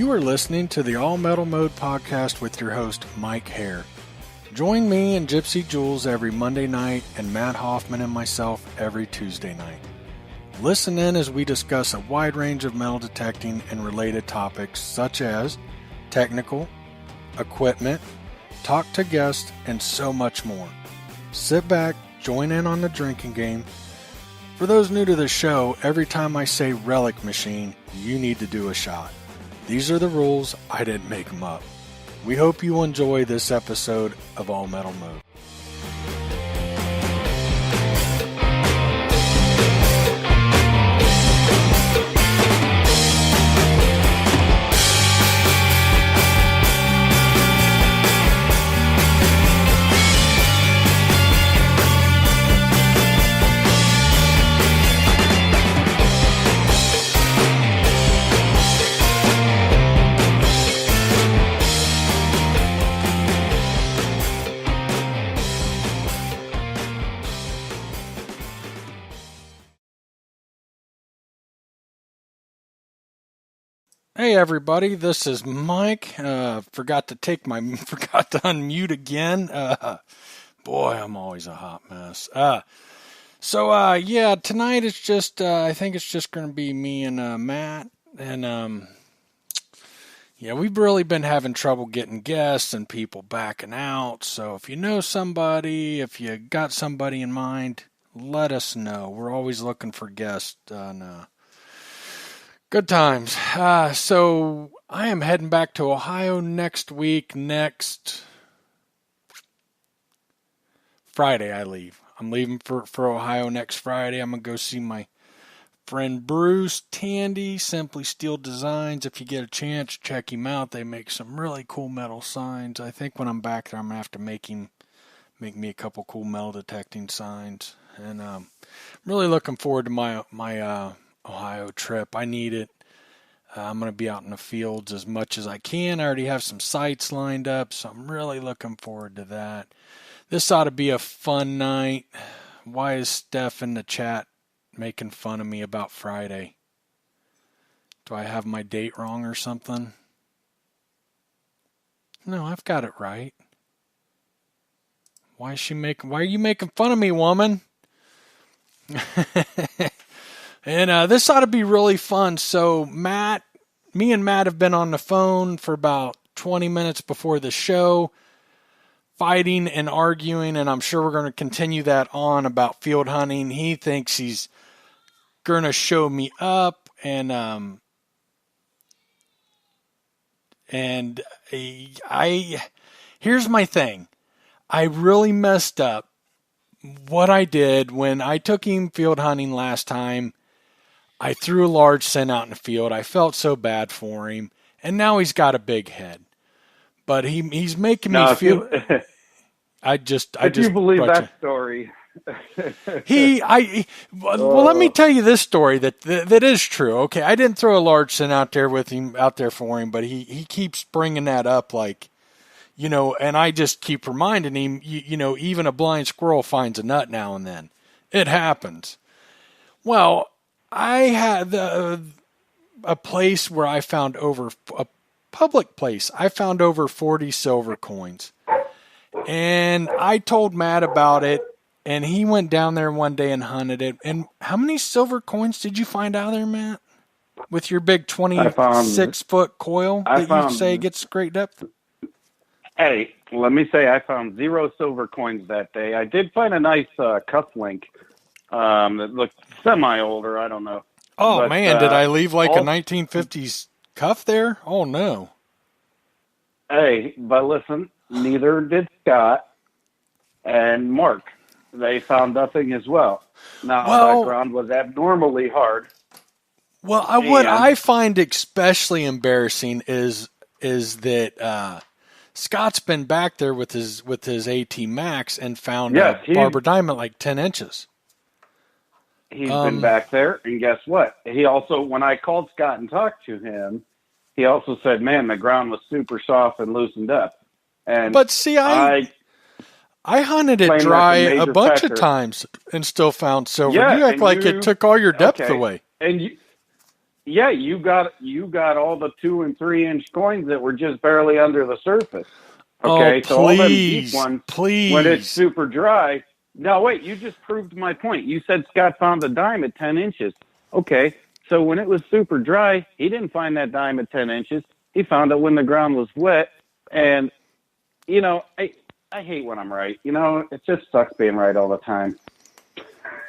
You are listening to the All Metal Mode podcast with your host, Mike Hare. Join me and Gypsy Jules every Monday night and Matt Hoffman and myself every Tuesday night. Listen in as we discuss a wide range of metal detecting and related topics such as technical, equipment, talk to guests, and so much more. Sit back, join in on the drinking game. For those new to the show, every time I say Relic machine, you need to do a shot. These are the rules. I didn't make them up. We hope you will enjoy this episode of All Metal Mode. Hey everybody, this is Mike. Forgot to unmute again. Boy, I'm always a hot mess. Tonight it's just I think it's just going to be me and Matt, and we've really been having trouble getting guests and people backing out. So if you know somebody, if you got somebody in mind, let us know. We're always looking for guests on good times. So I am heading back to Ohio next week. Next Friday I leave. I'm leaving for Ohio next Friday. I'm going to go see my friend Bruce Tandy, Simply Steel Designs. If you get a chance, check him out. They make some really cool metal signs. I think when I'm back there, I'm going to have to make me a couple cool metal detecting signs. And I'm really looking forward to my Ohio trip. I need it. I'm going to be out in the fields as much as I can. I already have some sites lined up, so I'm really looking forward to that. This ought to be a fun night. Why is Steph in the chat making fun of me about Friday? Do I have my date wrong or something? No, I've got it right. Why are you making fun of me, woman? And this ought to be really fun. So me and Matt have been on the phone for about 20 minutes before the show, fighting and arguing, and I'm sure we're going to continue that on about field hunting. He thinks he's going to show me up, here's my thing. I really messed up what I did when I took him field hunting last time. I threw a large scent out in the field. I felt so bad for him, and now he's got a big head. But he's making me feel. If you believe that story. Let me tell you this story that is true. Okay, I didn't throw a large scent out there for him, but he keeps bringing that up, like, and I just keep reminding him, even a blind squirrel finds a nut now and then. It happens. Well, I had a place where I found a public place. I found over 40 silver coins. And I told Matt about it, and he went down there one day and hunted it. And how many silver coins did you find out there, Matt? With your big 26-foot coil that you say gets great depth? Hey, let me say I found 0 silver coins that day. I did find a nice cufflink that looked semi-older. I don't know. Oh, but, man, did I leave like a 1950s cuff there? Oh, no. Hey, but listen, neither did Scott and Mark. They found nothing as well. Now, that ground was abnormally hard. Well, what I find especially embarrassing is that Scott's been back there with his AT Max and found a Barber Diamond like 10 inches. He's been back there, and guess what? He also, when I called Scott and talked to him, he also said, man, the ground was super soft and loosened up. But see, I hunted it dry a bunch of times and still found silver. You act like it took all your depth away. And yeah, you got all the 2 and 3 inch coins that were just barely under the surface. Oh, Okay, so all them deep please, ones, when it's please. super dry. Now wait, you just proved my point. You said Scott found a dime at 10 inches. Okay, so when it was super dry, he didn't find that dime at 10 inches. He found it when the ground was wet. And I hate when I'm right. It just sucks being right all the time.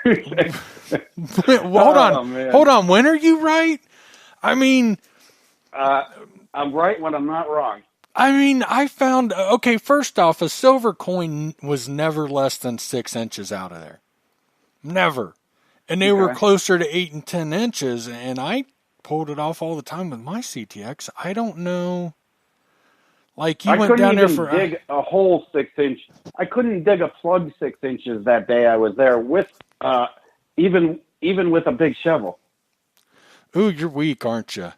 Hold on. Oh man. Hold on. When are you right? I mean, I'm right when I'm not wrong. I found, okay, first off, a silver coin was never less than 6 inches out of there. Never. And they were Okay. closer to 8 and 10 inches, and I pulled it off all the time with my CTX. I don't know. Like, you I went couldn't down there even for. dig a hole 6 inch. I couldn't dig a plug 6 inches that day I was there with even with a big shovel. Ooh, you're weak, aren't you?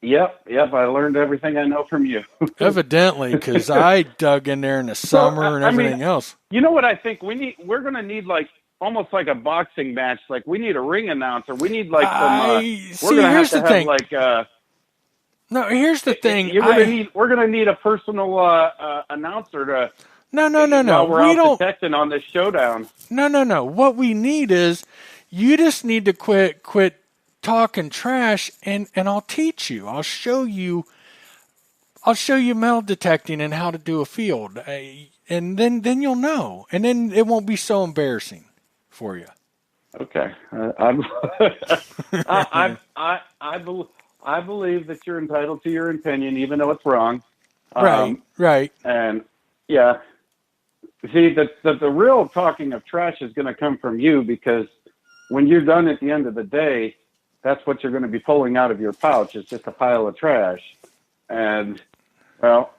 Yep. I learned everything I know from you. Evidently, because I dug in there in the summer and everything else. You know what I think we need? We're going to need like almost like a boxing match. Like we need a ring announcer. We need like some. We're going to have to have like. No, here's the thing. We're gonna need a personal announcer to. No. While we're we out don't detecting on this showdown. No. What we need is you just need to quit talking trash, and I'll teach you. I'll show you metal detecting and how to do a field, and then you'll know, and then it won't be so embarrassing for you. Okay, I believe that you're entitled to your opinion, even though it's wrong. Right. And yeah, see, the real talking of trash is going to come from you, because when you're done at the end of the day, that's what you're going to be pulling out of your pouch. It's just a pile of trash. And, well,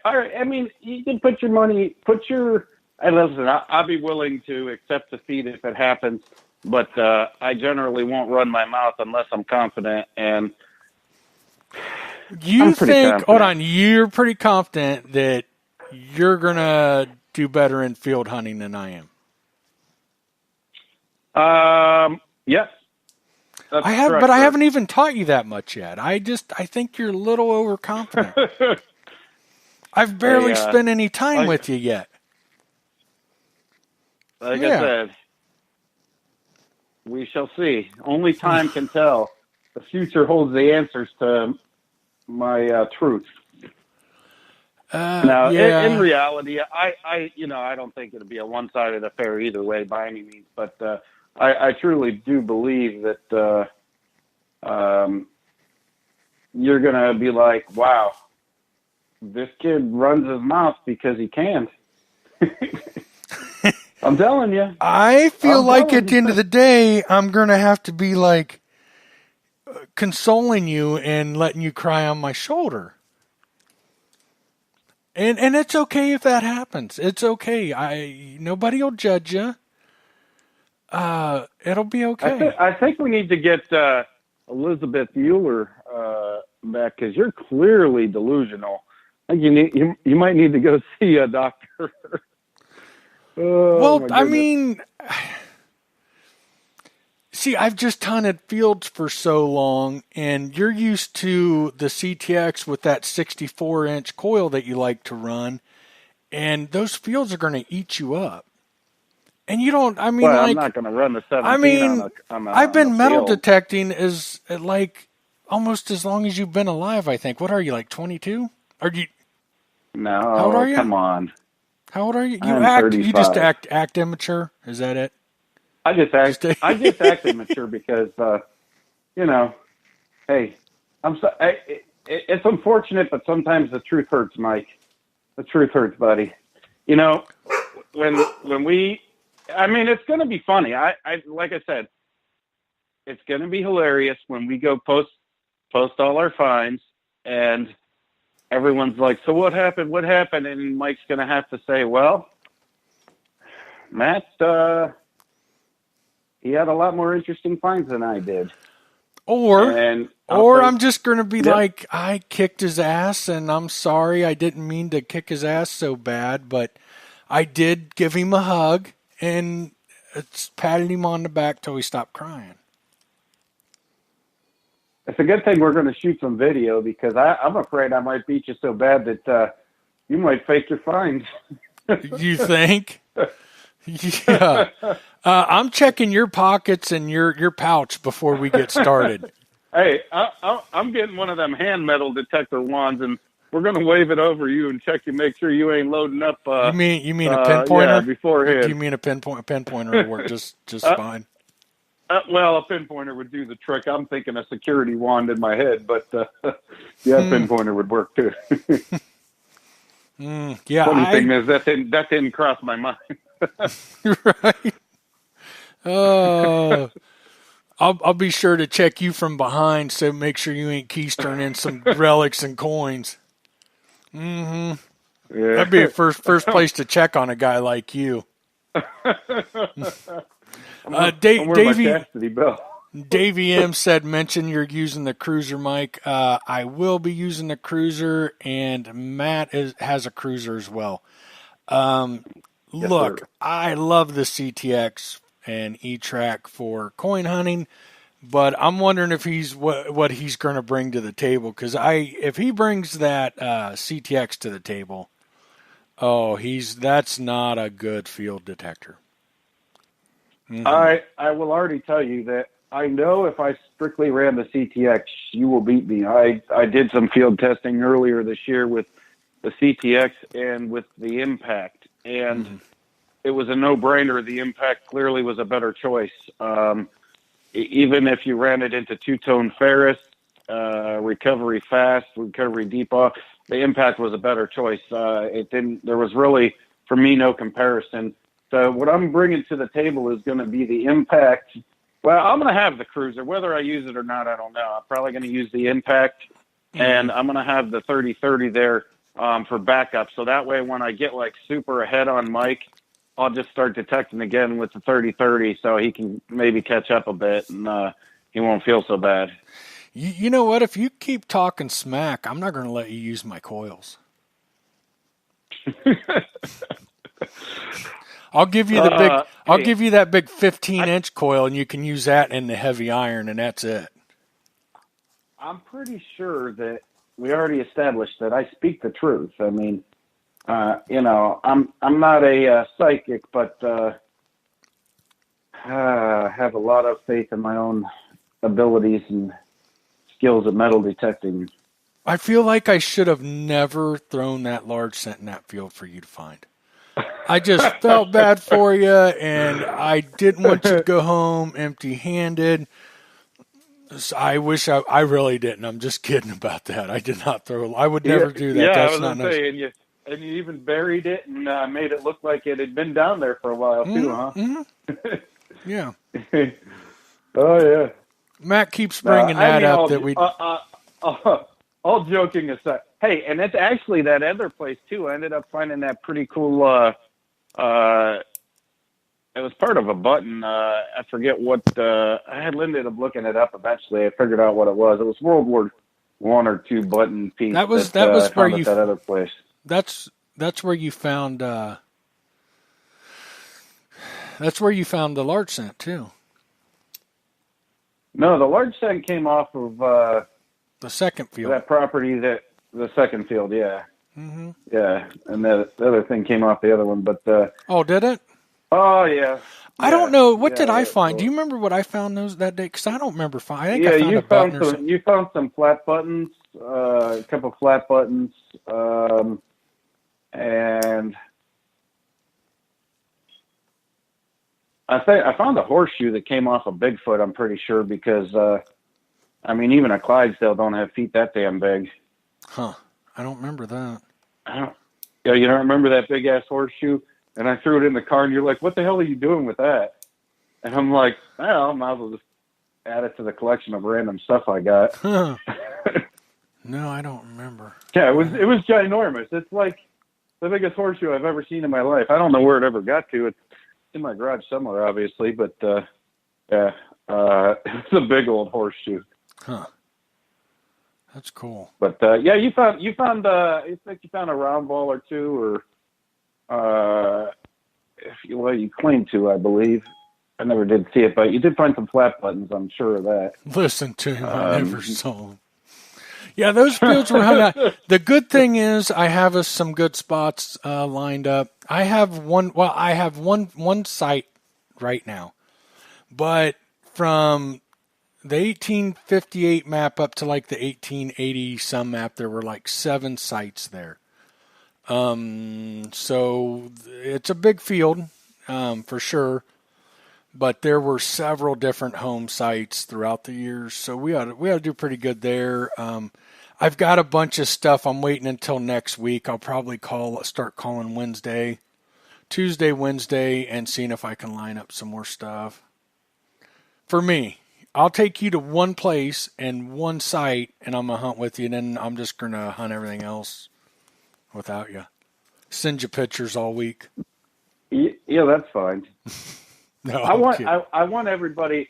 I mean, you can put your money, listen, I'll be willing to accept defeat if it happens, but I generally won't run my mouth unless I'm confident. And you think, hold on, you're pretty confident that you're going to do better in field hunting than I am? Yes. I haven't even taught you that much yet. I think you're a little overconfident. I've barely spent any time with you yet. I said, we shall see. Only time can tell. The future holds the answers to my truth. Now, in reality, I don't think it'll be a one-sided affair either way by any means, but I truly do believe that you're going to be like, wow, this kid runs his mouth because he can. I'm telling you. I feel like at the end of the day, I'm going to have to be like consoling you and letting you cry on my shoulder. And it's okay if that happens. It's okay. Nobody will judge you. It'll be okay. I think we need to get Elizabeth Mueller back, because you're clearly delusional. I think you might need to go see a doctor. Well, I mean, see, I've just hunted fields for so long, and you're used to the CTX with that 64-inch coil that you like to run, and those fields are going to eat you up. And you don't, I mean, well, I'm not going to run the 17 I mean, I've been metal field. detecting as like almost as long as you've been alive, I think. What are you, like 22? Are you? No, how old are you? Come on. How old are you? I'm 35. You just act immature? Is that it? I just act immature because, hey, it's unfortunate, but sometimes the truth hurts, Mike. The truth hurts, buddy. When we, I mean, it's going to be funny. I like I said, it's going to be hilarious when we go post all our finds, and everyone's like, so what happened? What happened? And Mike's going to have to say, well, Matt, he had a lot more interesting finds than I did. Or I'm just going to be like, I kicked his ass, and I'm sorry. I didn't mean to kick his ass so bad, but I did give him a hug, and it's patted him on the back till he stopped crying. it's a good thing we're going to shoot some video because I'm afraid I might beat you so bad that you might fake your fines. You think? Yeah. I'm checking your pockets and your pouch before we get started. Hey, I'm getting one of them hand metal detector wands, and we're going to wave it over you and check you, make sure you ain't loading up. You mean a pinpointer? Yeah, beforehand. Do you mean a pinpointer will work just fine? Well, a pinpointer would do the trick. I'm thinking a security wand in my head, but yeah, pinpointer would work too. Yeah. Funny thing is that didn't cross my mind. Right. I'll be sure to check you from behind, so make sure you ain't keystering in some relics and coins. Mm-hmm. Yeah. That'd be a first place to check on a guy like you. Davey M said, mention you're using the cruiser mic. I will be using the cruiser, and Matt has a cruiser as well. Look, sir. I love the CTX and E-Track for coin hunting, but I'm wondering if he's what he's going to bring to the table. Because if he brings that CTX to the table, that's not a good field detector. Mm-hmm. I will already tell you that I know if I strictly ran the CTX, you will beat me. I did some field testing earlier this year with the CTX and with the Impact, and it was a no-brainer. The Impact clearly was a better choice. Even if you ran it into two-tone ferrous, recovery fast, recovery deep off, the Impact was a better choice. There was really, for me, no comparison. So what I'm bringing to the table is going to be the Impact. Well, I'm going to have the cruiser. Whether I use it or not, I don't know. I'm probably going to use the Impact, and I'm going to have the 3030 there for backup. So that way when I get like super ahead on Mike, I'll just start detecting again with the 3030 so he can maybe catch up a bit and he won't feel so bad. You know what? If you keep talking smack, I'm not going to let you use my coils. I'll give you the big. I'll give you that big 15-inch coil, and you can use that in the heavy iron, and that's it. I'm pretty sure that we already established that I speak the truth. I mean, I'm not a psychic, but I have a lot of faith in my own abilities and skills at metal detecting. I feel like I should have never thrown that large scent in that field for you to find. I just felt bad for you, and I didn't want you to go home empty-handed. So I wish I really didn't. I'm just kidding about that. I did not throw. I would never do that. Yeah, that's I was not going to say, and you even buried it and made it look like it had been down there for a while too, huh? Mm-hmm. Yeah. Oh yeah. Matt keeps bringing that up that we. All joking aside, hey, and it's actually that other place too. I ended up finding that pretty cool. It was part of a button. I forget what. I had ended up looking it up eventually. I figured out what it was. It was World War I or II button piece. That was where you. That other place. That's where you found. That's where you found the large scent too. No, the large scent came off of the second field. That property, the second field, yeah. Mm-hmm. Yeah, and the other thing came off the other one, but oh, did it? Oh yeah. I don't know. What did I find? Do you remember what I found that day? Because I don't remember finding. I think I found a button or something. You found some flat buttons, a couple flat buttons, and I found a horseshoe that came off a Bigfoot. I'm pretty sure because I mean even a Clydesdale don't have feet that damn big. Huh? I don't remember that. Yeah, you don't remember that big ass horseshoe? And I threw it in the car, and you're like, "What the hell are you doing with that?" And I'm like, "Well, I might as well just add it to the collection of random stuff I got." Huh. No, I don't remember. Yeah, it was ginormous. It's like the biggest horseshoe I've ever seen in my life. I don't know where it ever got to. It's in my garage somewhere, obviously, but yeah, it's a big old horseshoe. Huh. That's cool. But yeah, you found you found a round ball or two, or you claimed to, I believe. I never did see it, but you did find some flat buttons. I'm sure of that. Listen to him. I never saw him. Yeah, those fields were hung out. The good thing is I have us some good spots lined up. I have one. Well, I have one site right now, but from the 1858 map up to like the 1880 some map, there were like 7 sites there. So it's a big field, for sure. But there were several different home sites throughout the years, so we ought to do pretty good there. I've got a bunch of stuff. I'm waiting until next week. I'll probably start calling Tuesday, Wednesday, and seeing if I can line up some more stuff. For me, I'll take you to one place and one site, and I'm gonna hunt with you. And then I'm just gonna hunt everything else without you. Send you pictures all week. Yeah, that's fine. No, I want everybody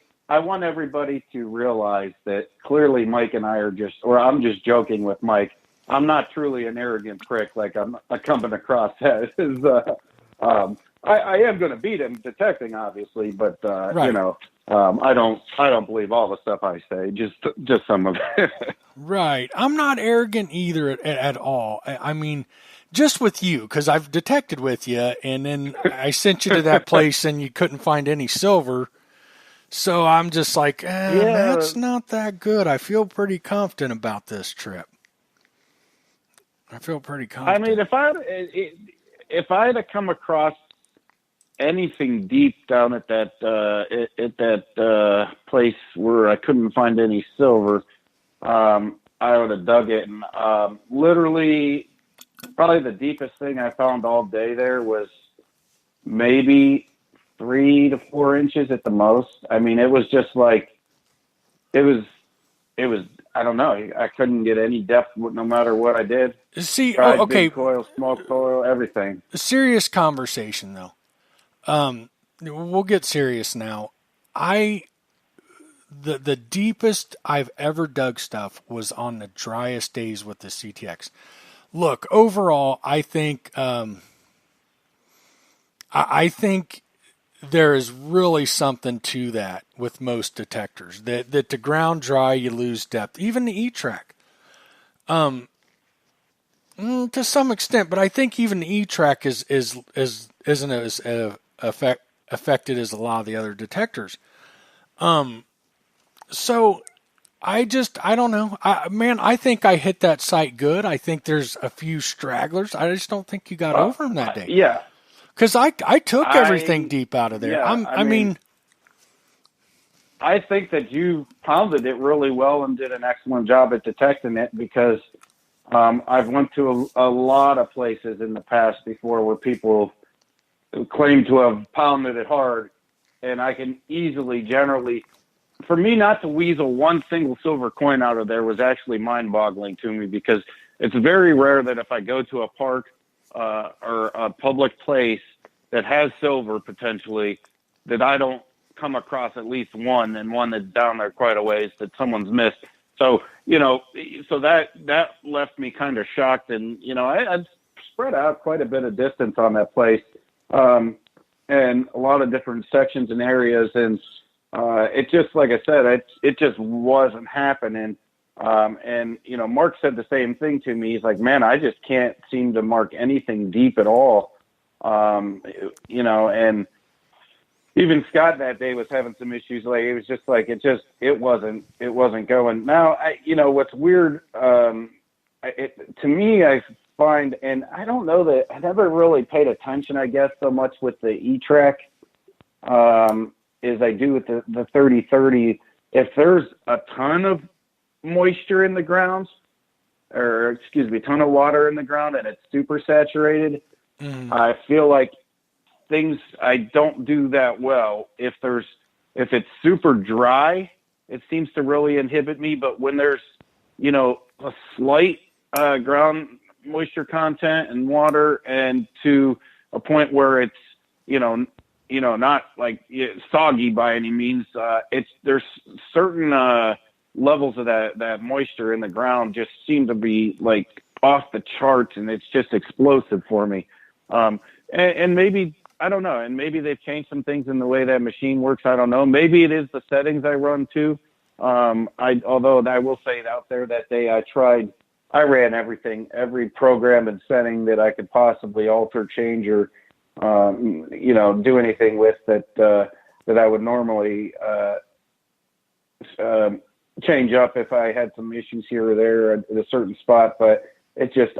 to realize that clearly Mike and I are I'm just joking with Mike. I'm not truly an arrogant prick like I'm coming across as. I am going to beat him detecting, obviously, but right. I don't believe all the stuff I say, just some of it. Right. I'm not arrogant either at all. I mean, just with you, because I've detected with you, and then I sent you to that place and you couldn't find any silver. So I'm just like, that's not that good. I feel pretty confident about this trip. I feel pretty confident. I mean, if I had come across anything deep down at that place where I couldn't find any silver, I would have dug it. And literally, probably the deepest thing I found all day there was maybe 3 to 4 inches at the most. I mean, it was just like, it was, I don't know. I couldn't get any depth no matter what I did. See, Tried okay. Big coil, small coil, everything. Serious conversation though. We'll get serious now. The deepest I've ever dug stuff was on the driest days with the CTX. Look, overall, I think there is really something to that with most detectors. That the ground dry, you lose depth. Even the E-Track, to some extent, but I think even the E-Track isn't as affected as a lot of the other detectors. So I don't know. I think I hit that site good. I think there's a few stragglers. I just don't think you got over them that day. Yeah. Because I took everything deep out of there. Yeah, I mean, I think that you pounded it really well and did an excellent job at detecting it, because I've went to a lot of places in the past before where people claim to have pounded it hard, and I can easily, generally, for me not to weasel one single silver coin out of there was actually mind-boggling to me, because it's very rare that if I go to a park or a public place that has silver potentially, that I don't come across at least one, and one that's down there quite a ways that someone's missed. So, so that left me kind of shocked, and, I'd spread out quite a bit of distance on that place, and a lot of different sections and areas, and it just, like I said, it just wasn't happening. And, Mark said the same thing to me. He's like, man, I just can't seem to mark anything deep at all. And even Scott that day was having some issues. Like, it was just like, it wasn't going. Now, what's weird, to me, I find, and I don't know that I never really paid attention, I guess, so much with the E-Track, as I do with the 3030. If there's a ton of moisture in the ground, or ton of water in the ground, and it's super saturated, I feel like I don't do that well. If it's super dry, it seems to really inhibit me. But when there's, a slight ground moisture content and water, and to a point where it's, not like soggy by any means, there's certain levels of that moisture in the ground just seem to be like off the charts, and it's just explosive for me. And maybe I don't know. And maybe they've changed some things in the way that machine works. I don't know. Maybe it is the settings I run too. Although I will say out there that day I ran every program and setting that I could possibly alter, change, or, do anything with that I would normally, change up if I had some issues here or there at a certain spot, but it just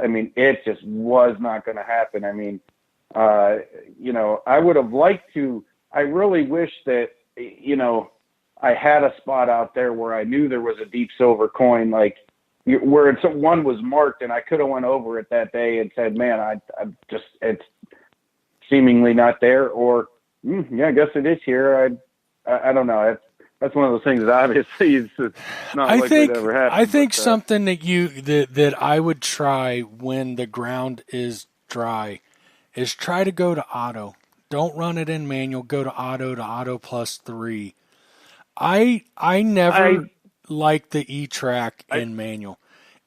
was not going to happen. I mean, I would have liked to, I really wish that, I had a spot out there where I knew there was a deep silver coin, like where one was marked, and I could have went over it that day and said, man, it's seemingly not there, or yeah, I guess it is here. I don't know. That's one of those things that obviously is not likely to ever happen. I think something that I would try when the ground is dry is try to go to auto. Don't run it in manual. Go to auto plus 3. I never liked the E-Track in manual.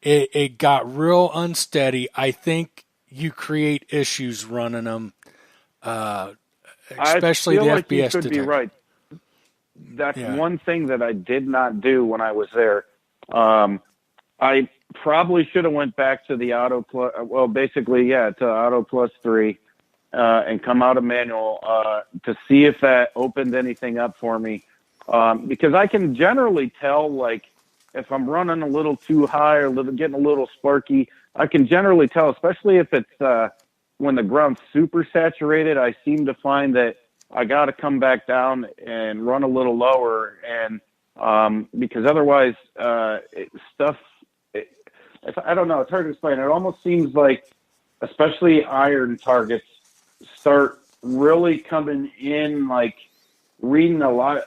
It got real unsteady. I think you create issues running them, especially the like FPS you could detector. Be right. That's one thing that I did not do when I was there. I probably should have went back to the auto plus. Well, basically, to auto plus 3, and come out of manual to see if that opened anything up for me. Because I can generally tell, like, if I'm running a little too high or getting a little sparky, I can generally tell, especially if it's when the ground's super saturated. I seem to find that I got to come back down and run a little lower, and because otherwise, I don't know, it's hard to explain. It almost seems like, especially iron targets, start really coming in, like reading a lot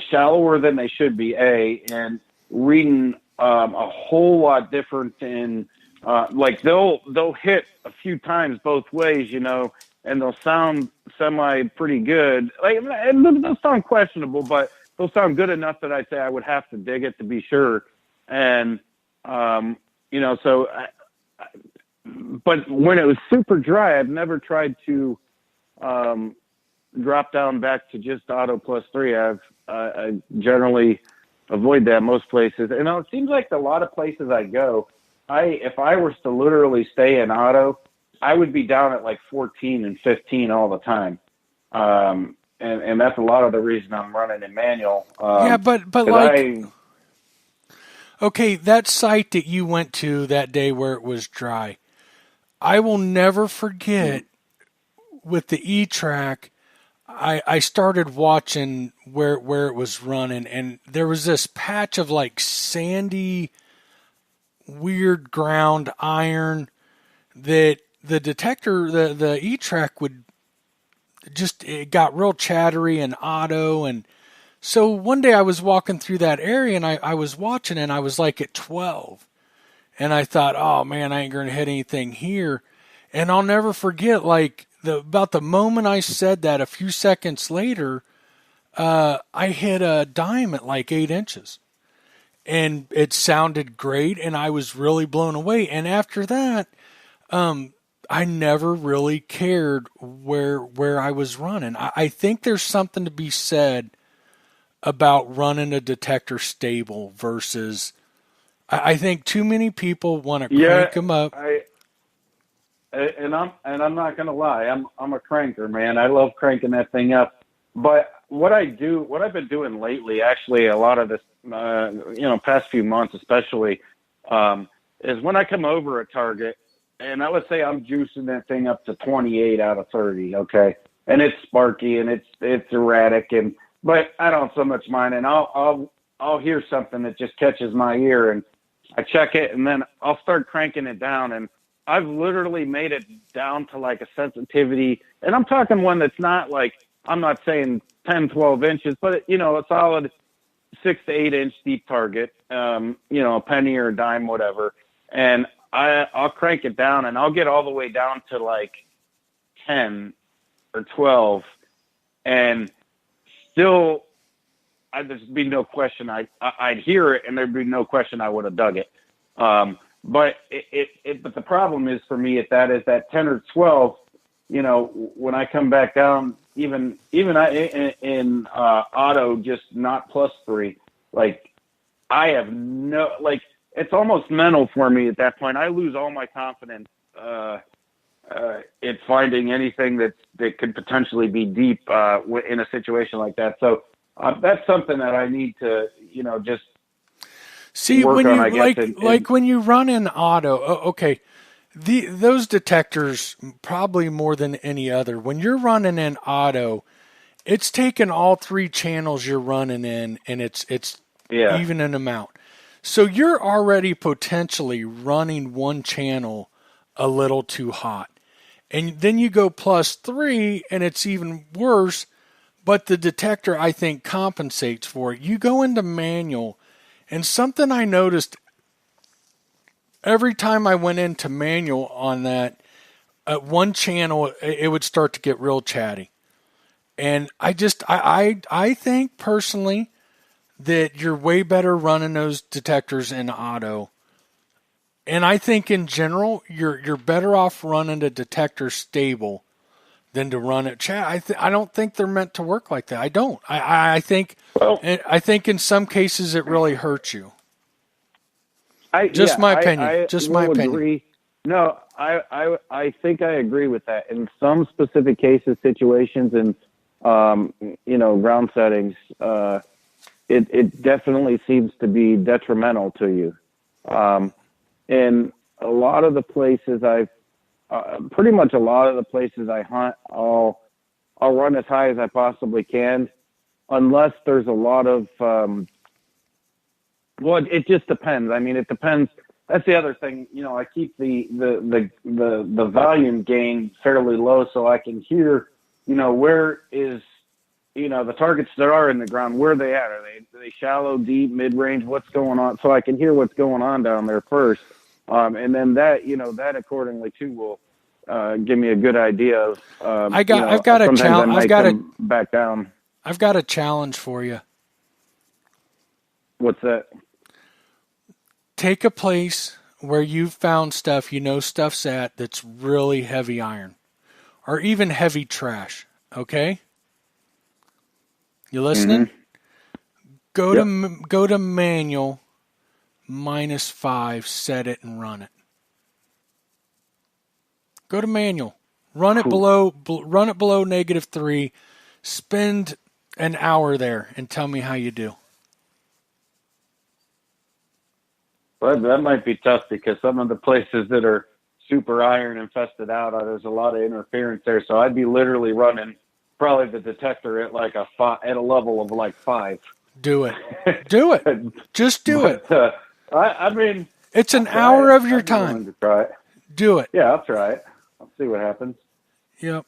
shallower than they should be, and reading a whole lot different in like they'll hit a few times both ways, and they'll sound semi pretty good. Like, and they'll sound questionable, but they'll sound good enough that I'd say I would have to dig it to be sure. And so but when it was super dry, I've never tried to drop down back to just auto plus 3. I generally avoid that most places. And it seems like a lot of places I go, if I was to literally stay in auto, I would be down at like 14 and 15 all the time. And that's a lot of the reason I'm running in manual. But like, okay, that site that you went to that day where it was dry, I will never forget with the E-Track, I started watching where it was running, and there was this patch of like sandy, weird ground iron that the detector, the E-Track would just, it got real chattery and auto. And so one day I was walking through that area, and I was watching, and I was like at 12. And I thought, oh man, I ain't going to hit anything here. And I'll never forget, like, about the moment I said that, a few seconds later, I hit a dime at like 8 inches. And it sounded great, and I was really blown away. And after that, I never really cared where I was running. I think there's something to be said about running a detector stable versus, I think too many people want to crank them up. And I'm not gonna lie, I'm a cranker, man. I love cranking that thing up. But what I've been doing lately, actually, a lot of this, past few months especially, is when I come over a target, and let's say I'm juicing that thing up to 28 out of 30, okay, and it's sparky and it's erratic, but I don't so much mind, and I'll hear something that just catches my ear, and I check it, and then I'll start cranking it down, and I've literally made it down to like a sensitivity, and I'm talking one that's not like, I'm not saying 10, 12 inches, but a solid 6 to 8 inch deep target, a penny or a dime, whatever. And I'll crank it down, and I'll get all the way down to like 10 or 12, and still, there'd be no question I'd hear it, and there'd be no question I would have dug it. But but the problem is for me at that is that 10 or 12, when I come back down, even in auto, just not +3, like I have no, like, it's almost mental for me at that point. I lose all my confidence in finding anything that could potentially be deep in a situation like that. So that's something that I need to, just See, work when on, you I guess. like when you run in auto, okay, those detectors probably more than any other. When you're running in auto, it's taking all three channels you're running in, and it's Yeah. even an amount. So you're already potentially running one channel a little too hot. And then you go +3 and it's even worse, but the detector I think compensates for it. You go into manual, and something I noticed every time I went into manual on that, one channel it would start to get real chatty. And I think personally that you're way better running those detectors in auto. And I think in general you're better off running a detector stable than to run it chat. I don't think they're meant to work like that. I don't. Well, I think in some cases it really hurts you. I Just yeah, my I opinion. I Just my will opinion. agree. No, I think I agree with that. In some specific cases, situations, and ground settings, it definitely seems to be detrimental to you. In a lot of the places pretty much a lot of the places I hunt, I'll run as high as I possibly can, unless there's a lot of well, it just depends. I mean, it depends. That's the other thing. I keep the volume gain fairly low so I can hear, where is, the targets that are in the ground, where they at? Are they shallow, deep, mid range? What's going on? So I can hear what's going on down there first. And then that accordingly too will give me a good idea of, I've got a sometimes I challenge. might come back down. I've got a challenge for you. What's that? Take a place where you've found stuff, stuff's at that's really heavy iron or even heavy trash. Okay? You listening? Mm-hmm. Yep. Go to manual -5, set it and run it. Go to manual. Run it below -3. Spend an hour there and tell me how you do. Well, that might be tough because some of the places that are super iron infested out, there's a lot of interference there. So I'd be literally running probably the detector at like at a level of like 5. Do it. Do it. Just do it. I mean, It's I'll an try hour it. of your I'd be willing time. to try it. Do it. Yeah, I'll try it. I'll see what happens. Yep.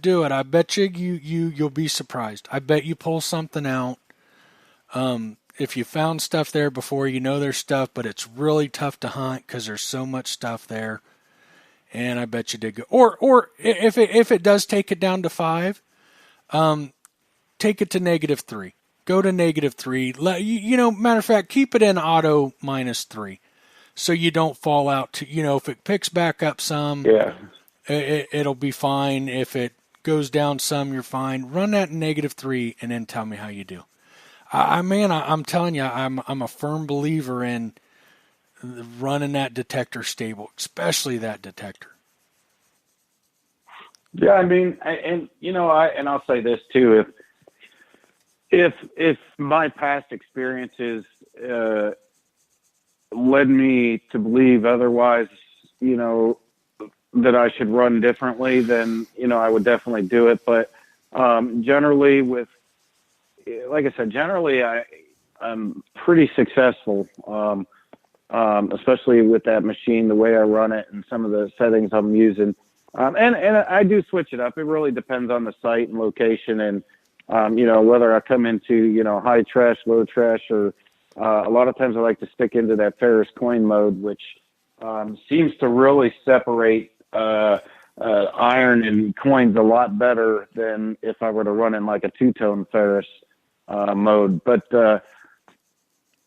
Do it. I bet you'll be surprised. I bet you pull something out. If you found stuff there before, there's stuff, but it's really tough to hunt because there's so much stuff there. And I bet you did good. Or if it does take it down to 5, take it to -3. Go to -3. Matter of fact, keep it in auto -3, so you don't fall out to. If it picks back up some, Yeah. it'll be fine. If it goes down some, you're fine. Run that in -3 and then tell me how you do. I'm telling you, I'm a firm believer in running that detector stable, especially that detector. Yeah, I mean, I'll say this too. If my past experiences led me to believe otherwise, that I should run differently, then I would definitely do it. But generally, like I said, I'm pretty successful, especially with that machine, the way I run it, and some of the settings I'm using. And I do switch it up. It really depends on the site and location, and whether I come into high trash, low trash, or a lot of times I like to stick into that Ferris coin mode, which seems to really separate iron and coins a lot better than if I were to run in like a two-tone Ferris mode. But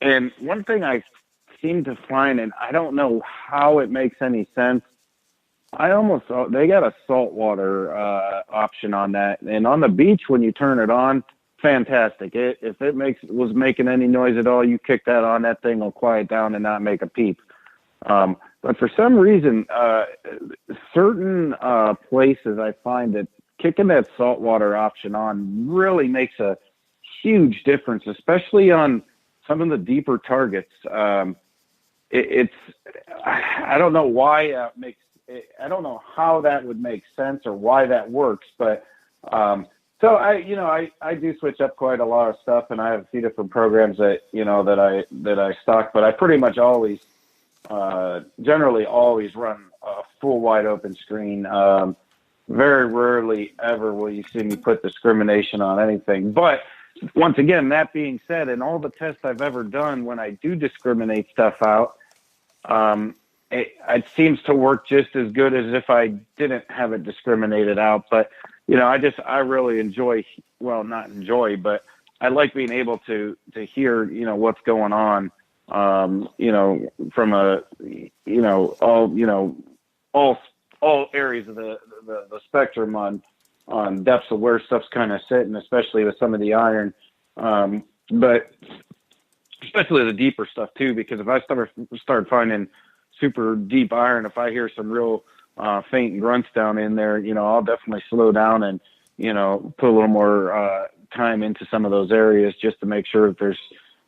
and one thing I seem to find, and I don't know how it makes any sense, They got a saltwater option on that, and on the beach when you turn it on, fantastic. If it was making any noise at all, you kick that on, that thing will quiet down and not make a peep. But for some reason, certain places I find that kicking that saltwater option on really makes a huge difference, especially on some of the deeper targets. It's I don't know why it makes. I don't know how that would make sense or why that works, but so I do switch up quite a lot of stuff, and I have a few different programs that I stock, but I pretty much always generally always run a full wide open screen. Very rarely ever will you see me put discrimination on anything. But once again, that being said, in all the tests I've ever done, when I do discriminate stuff out, it seems to work just as good as if I didn't have it discriminated out. But, I really enjoy, well, not enjoy, but I like being able to hear, what's going on, from all areas of the spectrum on depths of where stuff's kind of sitting, especially with some of the iron. But especially the deeper stuff too, because if I start finding super deep iron, if I hear some real faint grunts down in there, I'll definitely slow down and, put a little more time into some of those areas just to make sure that there's,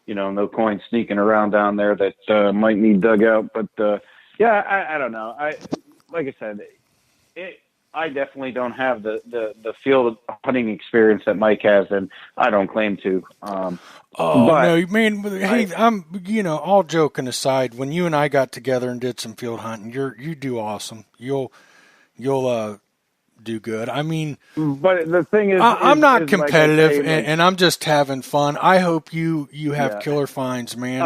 no coins sneaking around down there that might need dug out. But I don't know. Like I said, I definitely don't have the field hunting experience that Mike has, and I don't claim to. No, man. Hey, I'm all joking aside. When you and I got together and did some field hunting, you do awesome. You'll do good. I mean, but the thing is, I'm not competitive, like and I'm just having fun. I hope you have killer finds, man.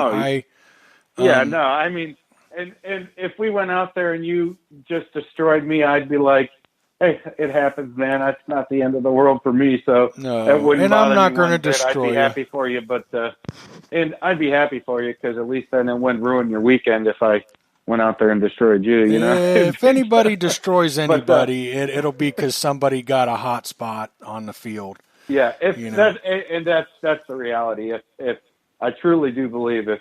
No, I mean. And if we went out there and you just destroyed me, I'd be like, hey, it happens, man. That's not the end of the world for me. So that wouldn't and bother I'm not me going to one bit. destroy I'd be happy for you, but and I'd be happy for you because at least then it wouldn't ruin your weekend if I went out there and destroyed you. If anybody destroys anybody, it'll be because somebody got a hot spot on the field. Yeah, that's the reality. If I truly do believe if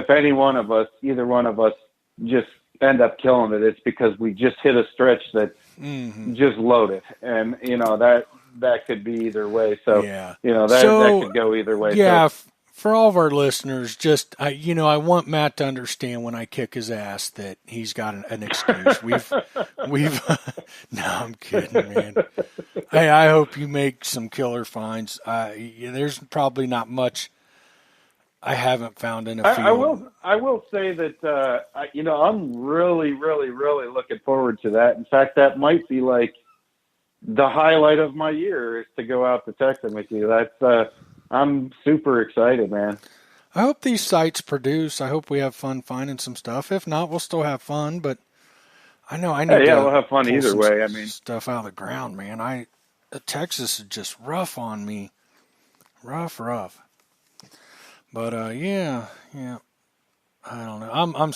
any one of us, either one of us, just end up killing it, it's because we just hit a stretch that just loaded, and that could be either way. So that could go either way. Yeah, so, for all of our listeners, just I want Matt to understand when I kick his ass that he's got an excuse. we've no, I'm kidding, man. Hey, I hope you make some killer finds. There's probably not much I haven't found in a field. I will say that I'm really, really, really looking forward to that. In fact, that might be like the highlight of my year is to go out to Texas with you. That's I'm super excited, man. I hope these sites produce. I hope we have fun finding some stuff. If not, we'll still have fun. But I know I need to we'll have fun either way. I mean, stuff out of the ground, man. Texas is just rough on me, rough. But yeah. I don't know. I'm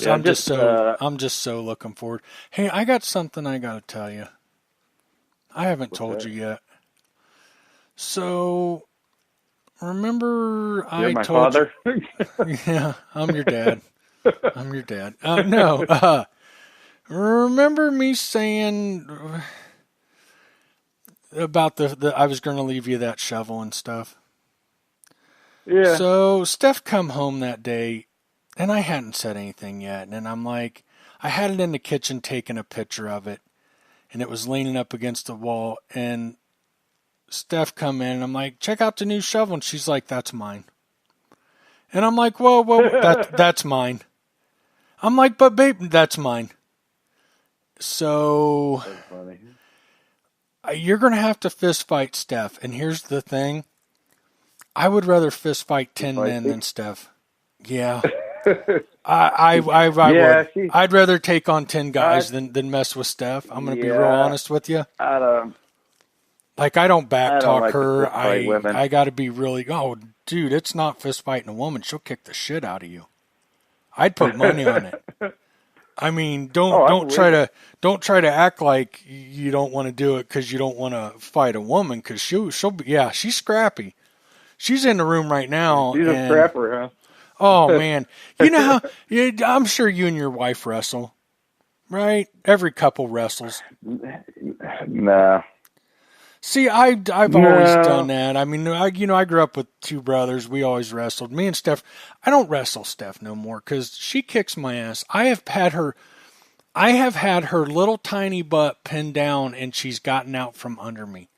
just so looking forward. Hey, I got something I got to tell you. I haven't told you yet. So, remember You're my told father? You, yeah, I'm your dad. I'm your dad. No. Remember me saying about the I was going to leave you that shovel and stuff? Yeah. So Steph come home that day, and I hadn't said anything yet. And I'm like, I had it in the kitchen taking a picture of it, and it was leaning up against the wall. And Steph come in, and I'm like, check out the new shovel. And she's like, that's mine. And I'm like, whoa, that's mine. I'm like, but babe, that's mine. So you're going to have to fist fight Steph. And here's the thing. I would rather fist fight 10 men than Steph. Yeah. I would. I'd rather take on 10 guys than mess with Steph. I'm going to be real honest with you. I don't backtalk her. I got to be really, dude, it's not fist fighting a woman. She'll kick the shit out of you. I'd put money on it. I mean, Oh, I don't believe it. don't try to act like you don't want to do it because you don't want to fight a woman, because she'll be, yeah, she's scrappy. She's in the room right now, She's a and scrapper, oh huh? man, you know how I'm sure you and your wife wrestle, right? Every couple wrestles. Nah. See, I've always done No. that. I mean, I grew up with two brothers. We always wrestled. Me and Steph. I don't wrestle Steph no more because she kicks my ass. I have had her little tiny butt pinned down, and she's gotten out from under me.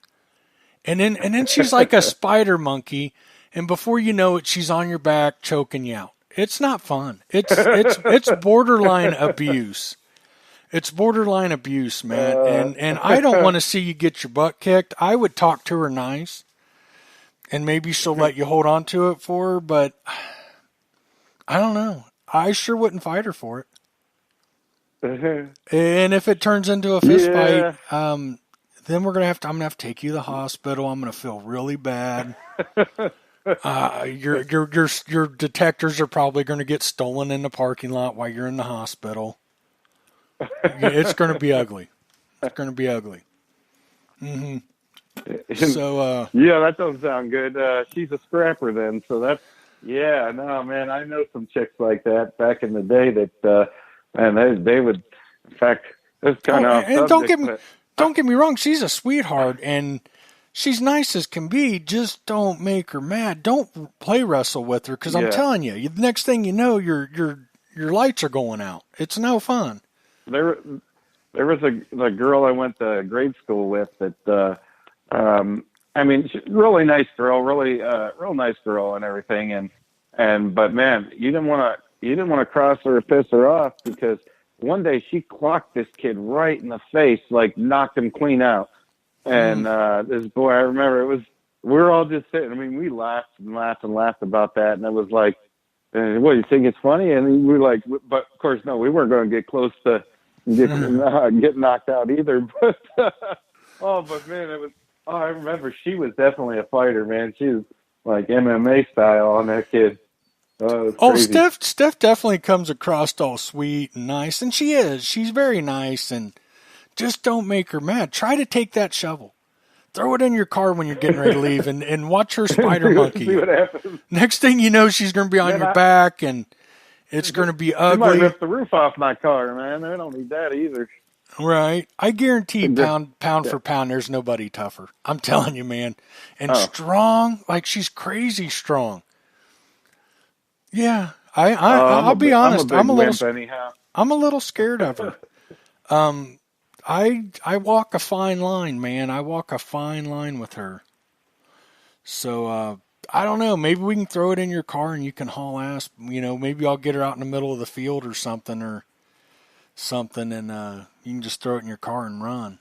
And then she's like a spider monkey, and before you know it, she's on your back choking you out. It's not fun. It's borderline abuse. It's borderline abuse, man. And I don't want to see you get your butt kicked. I would talk to her nice, and maybe she'll let you hold on to it for her, but I don't know. I sure wouldn't fight her for it. And if it turns into a fist fight, Yeah. then I'm gonna have to take you to the hospital. I'm gonna feel really bad. Your detectors are probably gonna get stolen in the parking lot while you're in the hospital. It's gonna be ugly. It's gonna be ugly. Hmm. So, Yeah, that doesn't sound good. She's a scrapper then, so that's yeah. No, man, I know some chicks like that back in the day that, man, they would. In fact, it's kind of off and subject, but don't get me wrong. She's a sweetheart and she's nice as can be. Just don't make her mad. Don't play wrestle with her, because I'm yeah, telling you, the next thing you know, your lights are going out. It's no fun. there there was a girl I went to grade school with that. I mean, she's a really nice girl, really real nice girl and everything, and but man, you didn't want to cross her or piss her off, because one day she clocked this kid right in the face, like knocked him clean out. And this boy, I remember, we were all just sitting. I mean, we laughed and laughed and laughed about that, and it was like, what, you think it's funny? And we were like, but of course, no, we weren't going to get close to get knocked out either. But oh, but man, it was. Oh, I remember she was definitely a fighter, man. She was like MMA style on that kid. Oh, it was Oh, crazy. Steph definitely comes across all sweet and nice, and she is. She's very nice, and just don't make her mad. Try to take that shovel. Throw it in your car when you're getting ready to leave, and watch her spider monkey See you. what happens. Next thing you know, she's going to be on Man, your back, and it's going to be she might ugly. rip the roof off my car, man. I don't need that either. Right. I guarantee Just- pound for pound, there's nobody tougher. I'm telling you, man. And Oh. strong, like she's crazy strong. Yeah. I'll be I'm a honest. big wimp anyhow. I'm a little scared of her. I walk a fine line, man. I walk a fine line with her. So I don't know. Maybe we can throw it in your car and you can haul ass. You know, maybe I'll get her out in the middle of the field or something, and you can just throw it in your car and run.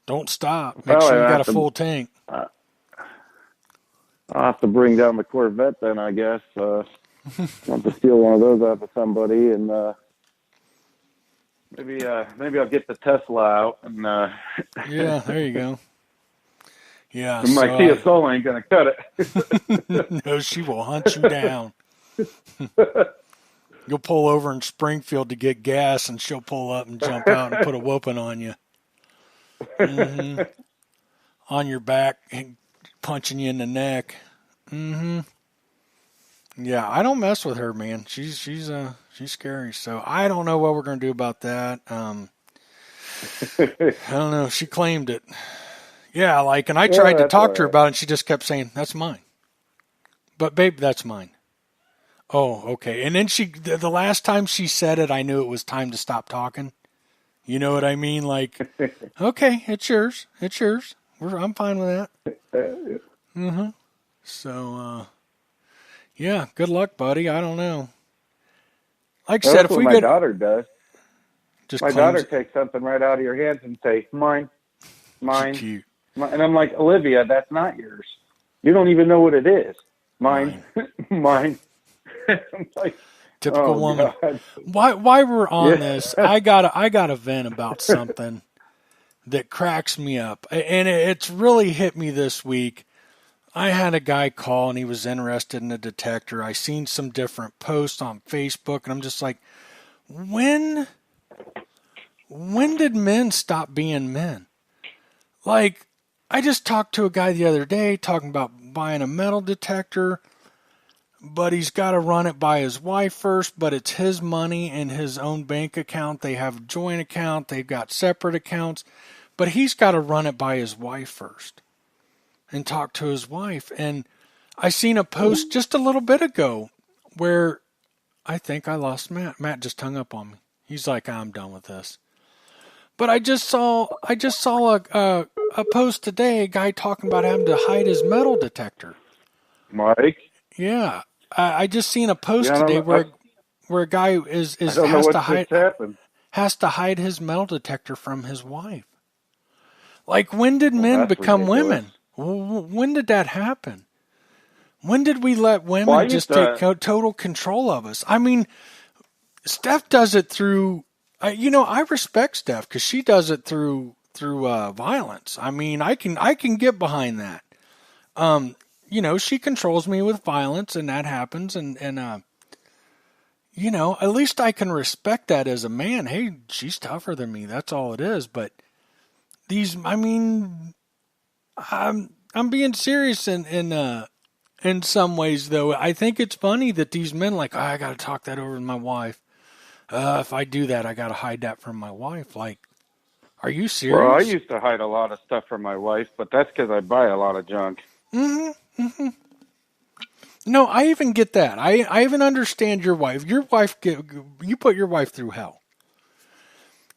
Don't stop. Make sure you got a full tank. I'll have to bring down the Corvette then, I guess. I'll have to steal one of those out of somebody, and maybe I'll get the Tesla out, and Yeah, there you go. Yeah, my Kia Soul ain't gonna cut it. no, she will hunt you down. You'll pull over in Springfield to get gas, and she'll pull up and jump out and put a whooping on you. Mm-hmm. On your back, and punching you in the neck. Mm-hmm. Yeah, I don't mess with her, man. She's scary. So I don't know what we're gonna do about that. I don't know. She claimed it. Yeah, and I tried to talk to her about it, and she just kept saying, "That's mine." But babe, that's mine. Oh, okay. And then the last time she said it, I knew it was time to stop talking. You know what I mean? Like, okay, it's yours. It's yours. I'm fine with that. Mm-hmm. So, yeah, good luck, buddy. I don't know. Like I said, if we my get daughter does. just My daughter takes something right out of your hands and say, "Mine, mine." cute. And I'm like, Olivia, that's not yours. You don't even know what it is. Mine. Mine. I'm like, Typical woman. God. Why we're on this, I gotta vent about something that cracks me up. And it's really hit me this week. I had a guy call and he was interested in a detector. I seen some different posts on Facebook and I'm just like, when did men stop being men? Like, I just talked to a guy the other day talking about buying a metal detector, but he's got to run it by his wife first, but it's his money in his own bank account. They have a joint account. They've got separate accounts, but he's got to run it by his wife first and talk to his wife. And I seen a post just a little bit ago where I think I lost Matt. Matt just hung up on me. He's like, I'm done with this. But I just saw a post today, a guy talking about having to hide his metal detector. Mike? Yeah, I just seen a post Yeah, today where a guy has to hide his metal detector from his wife. Like, when did men that's become ridiculous. women? When did that happen? When did we let women just take total control of us? I mean, Steph does it through. I respect Steph because she does it through violence. I mean, I can get behind that. She controls me with violence, and that happens. And at least I can respect that as a man. Hey, she's tougher than me. That's all it is. But I'm being serious in some ways, though. I think it's funny that these men like, I got to talk that over with my wife. If I do that, I got to hide that from my wife. Like, are you serious? Well, I used to hide a lot of stuff from my wife, but that's because I buy a lot of junk. Mm-hmm. Mm-hmm. No, I even get that. I even understand your wife. You put your wife through hell.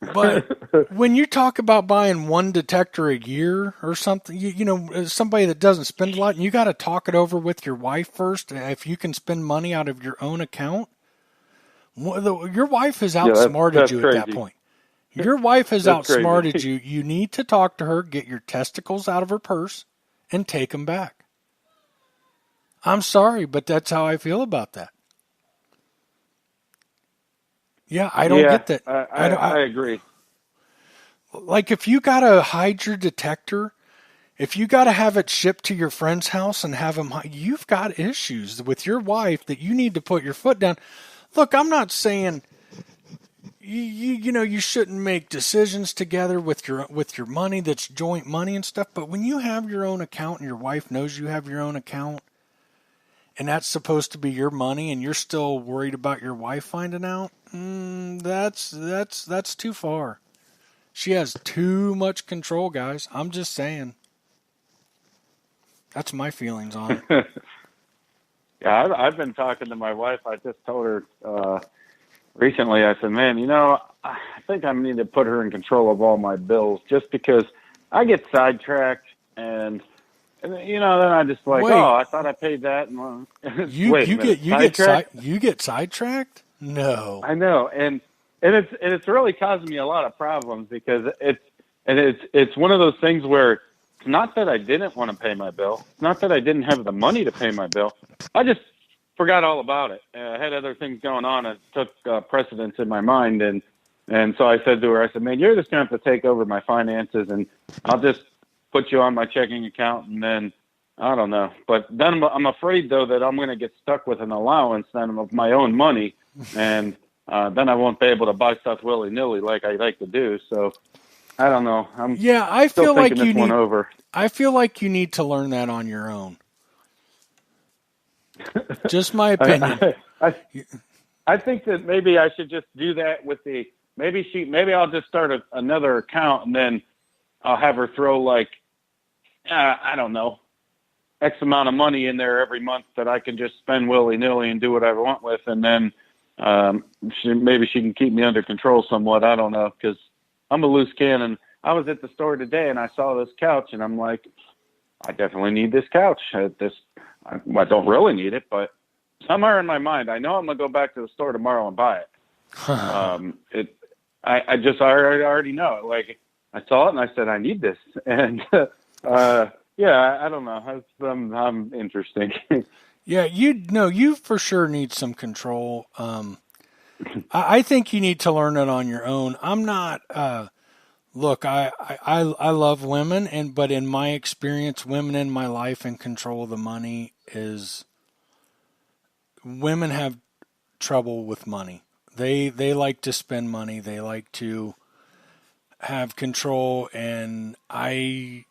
But when you talk about buying one detector a year or something, somebody that doesn't spend a lot, and you got to talk it over with your wife first. If you can spend money out of your own account, your wife has outsmarted you crazy. at that point. Your wife has outsmarted crazy. you. You need to talk to her, get your testicles out of her purse, and take them back. I'm sorry, but that's how I feel about that. Yeah, I don't get that. I agree. Like, if you got to hide your detector, if you got to have it shipped to your friend's house and have them, you've got issues with your wife that you need to put your foot down. Look, I'm not saying you shouldn't make decisions together with your money that's joint money and stuff, but when you have your own account and your wife knows you have your own account, and that's supposed to be your money, and you're still worried about your wife finding out, that's too far. She has too much control, guys. I'm just saying. That's my feelings on it. Yeah, I've been talking to my wife. I just told her recently, I said, man, I think I need to put her in control of all my bills just because I get sidetracked and then I just like, I thought I paid that. And you get sidetracked? No. I know. And it's really causing me a lot of problems because it's one of those things where it's not that I didn't want to pay my bill. It's not that I didn't have the money to pay my bill. I just forgot all about it. I had other things going on and took precedence in my mind. And so I said to her, I said, man, you're just going to have to take over my finances and I'll just put you on my checking account. And then, I don't know. But then I'm afraid, though, that I'm going to get stuck with an allowance then of my own money. And then I won't be able to buy stuff willy-nilly like I like to do. So I don't know. I feel like you need. Over. I feel like you need to learn that on your own. Just my opinion. I think that maybe I should just do that with maybe I'll just start another account and then I'll have her throw I don't know, X amount of money in there every month that I can just spend willy-nilly and do whatever I want with. And then maybe she can keep me under control somewhat. I don't know, because I'm a loose cannon. I was at the store today and I saw this couch and I'm like, I definitely need this couch. I don't really need it, but somewhere in my mind, I know I'm going to go back to the store tomorrow and buy it. I already know it. Like, I saw it and I said, I need this. And, I don't know. I'm interesting. Yeah, you for sure need some control. I think you need to learn it on your own. I'm not, look, I love women, but in my experience, women in my life in control of the money women have trouble with money. They like to spend money. They like to have control, and I'm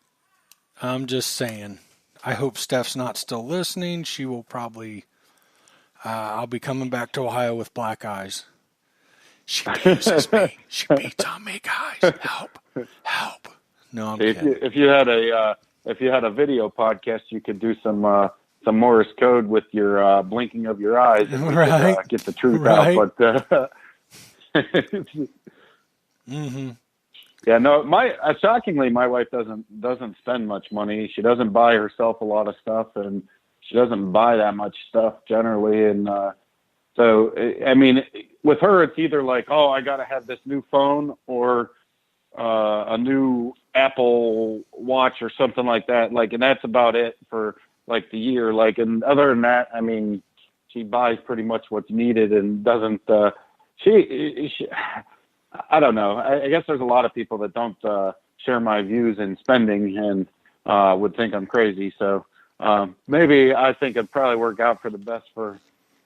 just saying. I hope Steph's not still listening. She will probably. I'll be coming back to Ohio with black eyes. She abuses me. She beats on me, guys. Help! Help! No, I'm kidding. If you had a video podcast, you could do some Morse code with your blinking of your eyes, and we could get the truth out. But mm-hmm. Yeah, no. Shockingly, my wife doesn't spend much money. She doesn't buy herself a lot of stuff, and she doesn't buy that much stuff generally. And so, I mean, with her, it's either like, oh, I got to have this new phone, or a new Apple Watch or something like that. Like, and that's about it for like the year. Like, and other than that, I mean, she buys pretty much what's needed and doesn't. She I don't know. I guess there's a lot of people that don't share my views in spending and would think I'm crazy. So maybe I think it'd probably work out for the best for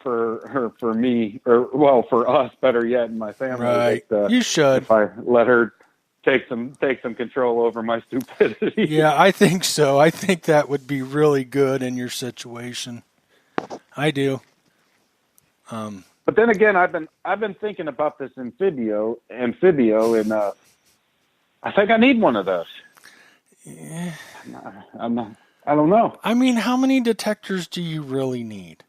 her, for me, or well, for us, better yet, in my family. Right. That, you should. If I let her take some control over my stupidity. Yeah, I think so. I think that would be really good in your situation. I do. But then again, I've been thinking about this amphibio, and I think I need one of those. Yeah. I don't know. I mean, how many detectors do you really need?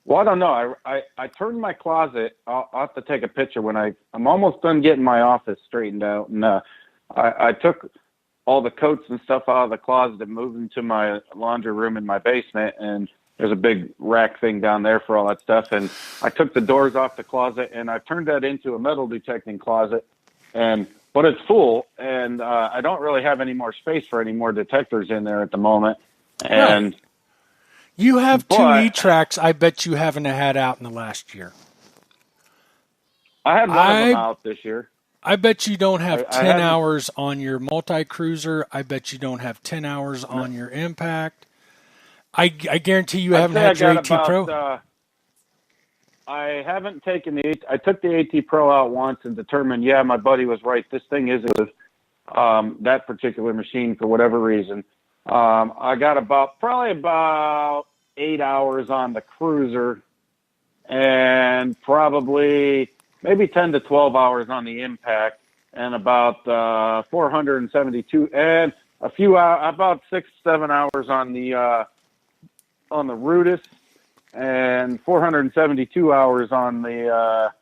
Well, I don't know. I turned my closet. I'll have to take a picture when I'm almost done getting my office straightened out, and I took all the coats and stuff out of the closet and moved them to my laundry room in my basement, and there's a big rack thing down there for all that stuff. And I took the doors off the closet, and I turned that into a metal detecting closet. But it's full, and I don't really have any more space for any more detectors in there at the moment. And you have 2 E-Tracks I bet you haven't had out in the last year. I had one of them out this year. I bet you don't have 10 hours on your multi-cruiser. I bet you don't have 10 hours on your Impact. I guarantee you haven't had your AT Pro. I haven't taken I took the AT Pro out once and determined, yeah, my buddy was right. This thing isn't that particular machine for whatever reason. I got probably about 8 hours on the cruiser, and probably maybe 10 to 12 hours on the Impact, and about 472 and a few about 6-7 hours on the Rudis, and 472 hours on the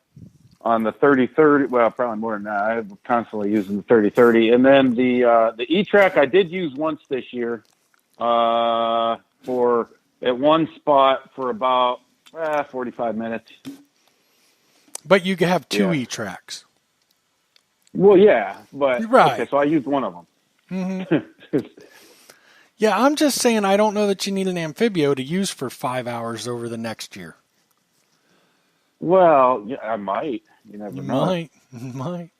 3030. Well, probably more than that. I'm constantly using the 3030, and then the E-Track I did use once this year for at one spot for about 45 minutes. But you have 2 E-Tracks. Well, yeah, but right. Okay, so I used one of them. Mm-hmm. Yeah, I'm just saying I don't know that you need an Amphibio to use for 5 hours over the next year. Well, yeah, I might. You never know. Might.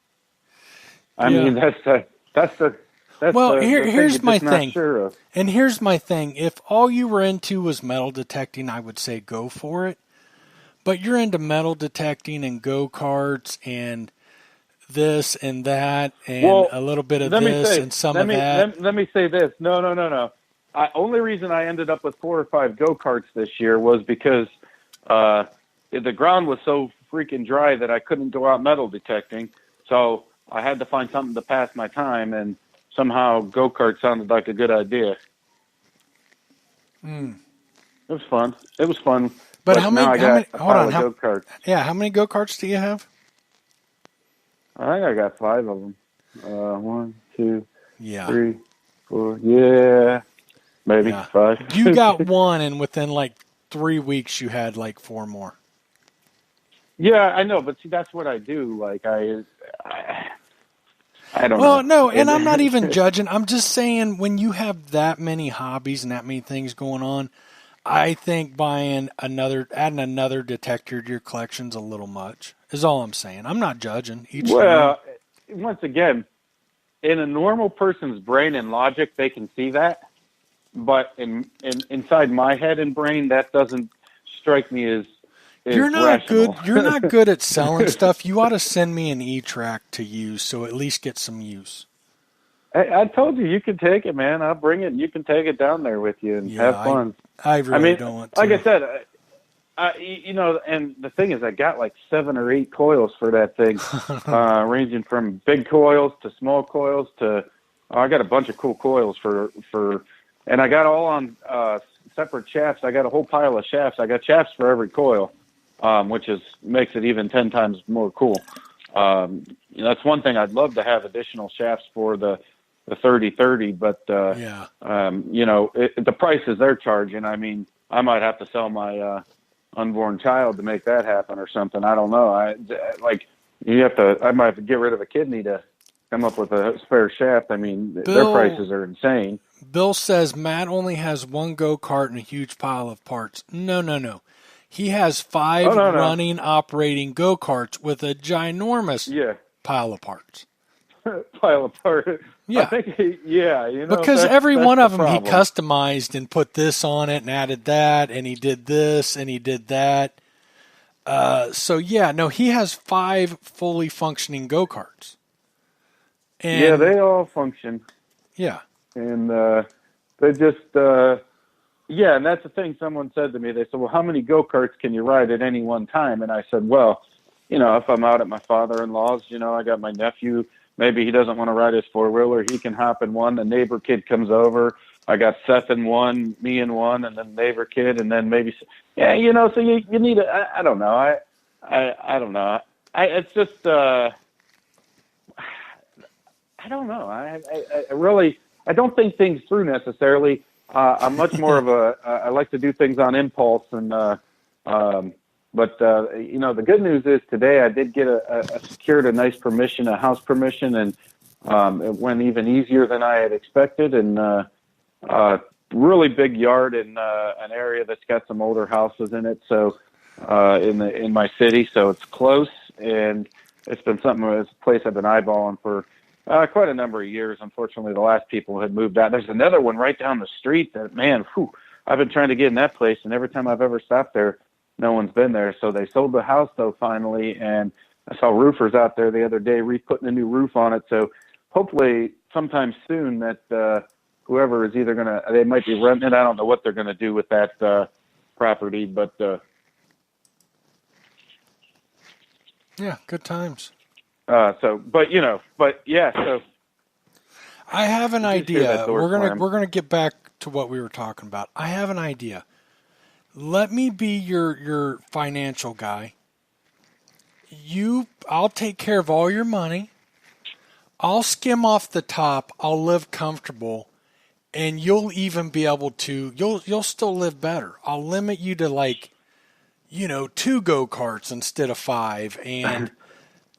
I mean, that's well, the here's thing my you're just thing. not sure of. And here's my thing. If all you were into was metal detecting, I would say go for it. But you're into metal detecting and go-karts and this and that and a little bit of this and some of that. Let me say this. No. Only reason I ended up with 4 or 5 go-karts this year was because the ground was so freaking dry that I couldn't go out metal detecting. So I had to find something to pass my time, and somehow go-kart sounded like a good idea. It was fun. But how many go-karts. Yeah, how many go-karts do you have? I think I got 5 of them. 1, 2, yeah. 3, 4. Yeah, maybe 5. You got 1, and within like 3 weeks, you had like 4 more. Yeah, I know, but see, that's what I do. Like I don't know. Well, no, and I'm not even judging. I'm just saying when you have that many hobbies and that many things going on, I think adding another detector to your collection's a little much. Is all I'm saying. I'm not judging. Once again, in a normal person's brain and logic, they can see that, but inside my head and brain, that doesn't strike me as is rational. You're not good at selling stuff. You ought to send me an E-Track to use, so at least get some use. I told you can take it, man. I'll bring it. And you can take it down there with you and have fun. I really don't want to. Like I said, and the thing is, I got like 7 or 8 coils for that thing, ranging from big coils to small coils to. I got a bunch of cool coils and I got all on separate shafts. I got a whole pile of shafts. I got shafts for every coil, which makes it even 10 times more cool. That's one thing I'd love to have additional shafts for the 30-30, but the prices they're charging. I mean, I might have to sell my unborn child to make that happen or something. I don't know. I might have to get rid of a kidney to come up with a spare shaft. I mean, their prices are insane. Bill says Matt only has 1 go-kart and a huge pile of parts. No. He has 5 running, operating go-karts with a ginormous pile of parts. Pile of parts. Yeah. I think, because every one of them he customized and put this on it and added that, and he did this and he did that. He has 5 fully functioning go-karts. And, they all function. Yeah. And they just, and that's the thing someone said to me. They said, well, how many go-karts can you ride at any one time? And I said, well, if I'm out at my father-in-law's, I got my nephew. Maybe he doesn't want to ride his 4-wheeler. He can hop in one. The neighbor kid comes over. I got Seth in one, me in one, and then neighbor kid, and then maybe, so you need I don't know. I don't know. It's just, I don't know. I really, I don't think things through necessarily. I'm much more of I like to do things on impulse, and but the good news is today I did get secured a nice permission, a house permission, and it went even easier than I had expected, and really big yard in an area that's got some older houses in it, so in my city, so it's close, and it's been it's a place I've been eyeballing for quite a number of years. Unfortunately, the last people had moved out. There's another one right down the street that, man, I've been trying to get in that place, and every time I've ever stopped there, no one's been there. So they sold the house, though, finally, and I saw roofers out there the other day putting a new roof on it. So hopefully sometime soon that whoever is either they might be renting it. I don't know what they're going to do with that property, but yeah, good times. So I have an idea. We're gonna get back to what we were talking about. I have an idea. Let me be your financial guy. I'll take care of all your money. I'll skim off the top. I'll live comfortable, and you'll even be able to. You'll still live better. I'll limit you to 2 go-karts instead of 5, and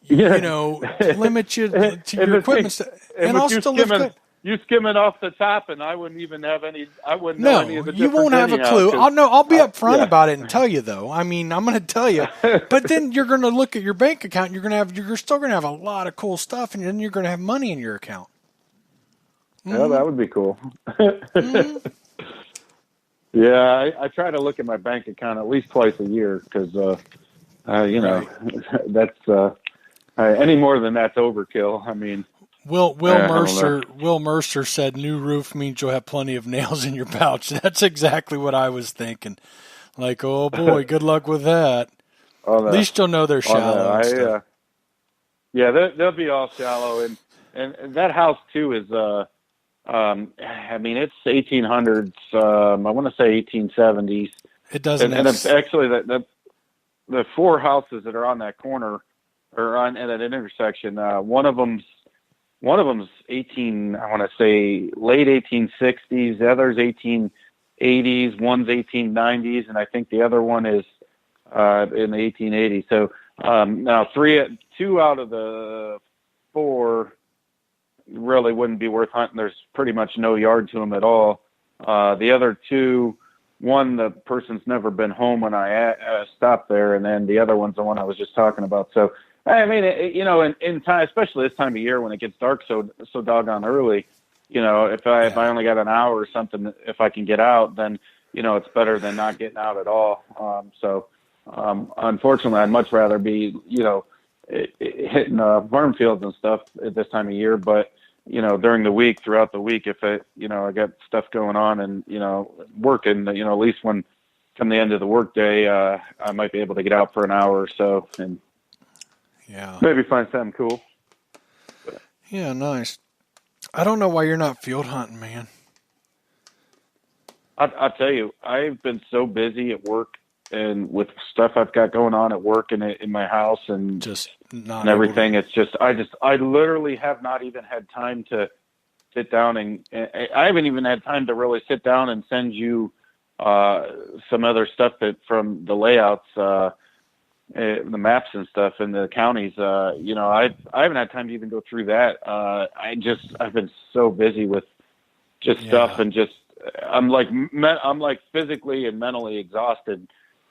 limit you to your equipment. And I'll still live good. You skim it off the top, and I wouldn't even have any. I wouldn't know any of the difference. You won't have a clue. I'll be upfront about it and tell you, though. I mean, I'm going to tell you, but then you're going to look at your bank account. And you're still going to have a lot of cool stuff, and then you're going to have money in your account. Mm-hmm. Yeah, that would be cool. Mm-hmm. Yeah, I try to look at my bank account at least twice a year because, that's any more than that's overkill. I mean. Will Mercer said new roof means you'll have plenty of nails in your pouch. That's exactly what I was thinking. Like, oh boy, good luck with that. At least you'll know they're shallow. They'll be all shallow, and that house too is it's 1800s. I want to say 1870s. It doesn't. And it's actually the 4 houses that are on that corner or at that intersection. One of them's 18. I want to say late 1860s. The other's 1880s. One's 1890s, and I think the other one is in the 1880s. So now 2 out of the 4 really wouldn't be worth hunting. There's pretty much no yard to them at all. The other 2, one the person's never been home when I stopped there, and then the other one's the one I was just talking about. So. I mean, in time, especially this time of year when it gets dark so doggone early, if I only got an hour or something, if I can get out, then, it's better than not getting out at all. So Unfortunately, I'd much rather be, hitting farm fields and stuff at this time of year. But, during the week, throughout the week, if I got stuff going on and, working, at least when come the end of the workday, I might be able to get out for an hour or so and maybe find something cool. Yeah, nice. I don't know why you're not field hunting, man. I'll tell you, I've been so busy at work and with stuff I've got going on at work and in my house and just not and everything. It's just I literally have not even had time to sit down and I haven't even had time to really sit down and send you some other stuff that from the layouts, the maps and stuff in the counties. I haven't had time to even go through that. I've been so busy with just stuff and just. I'm like physically and mentally exhausted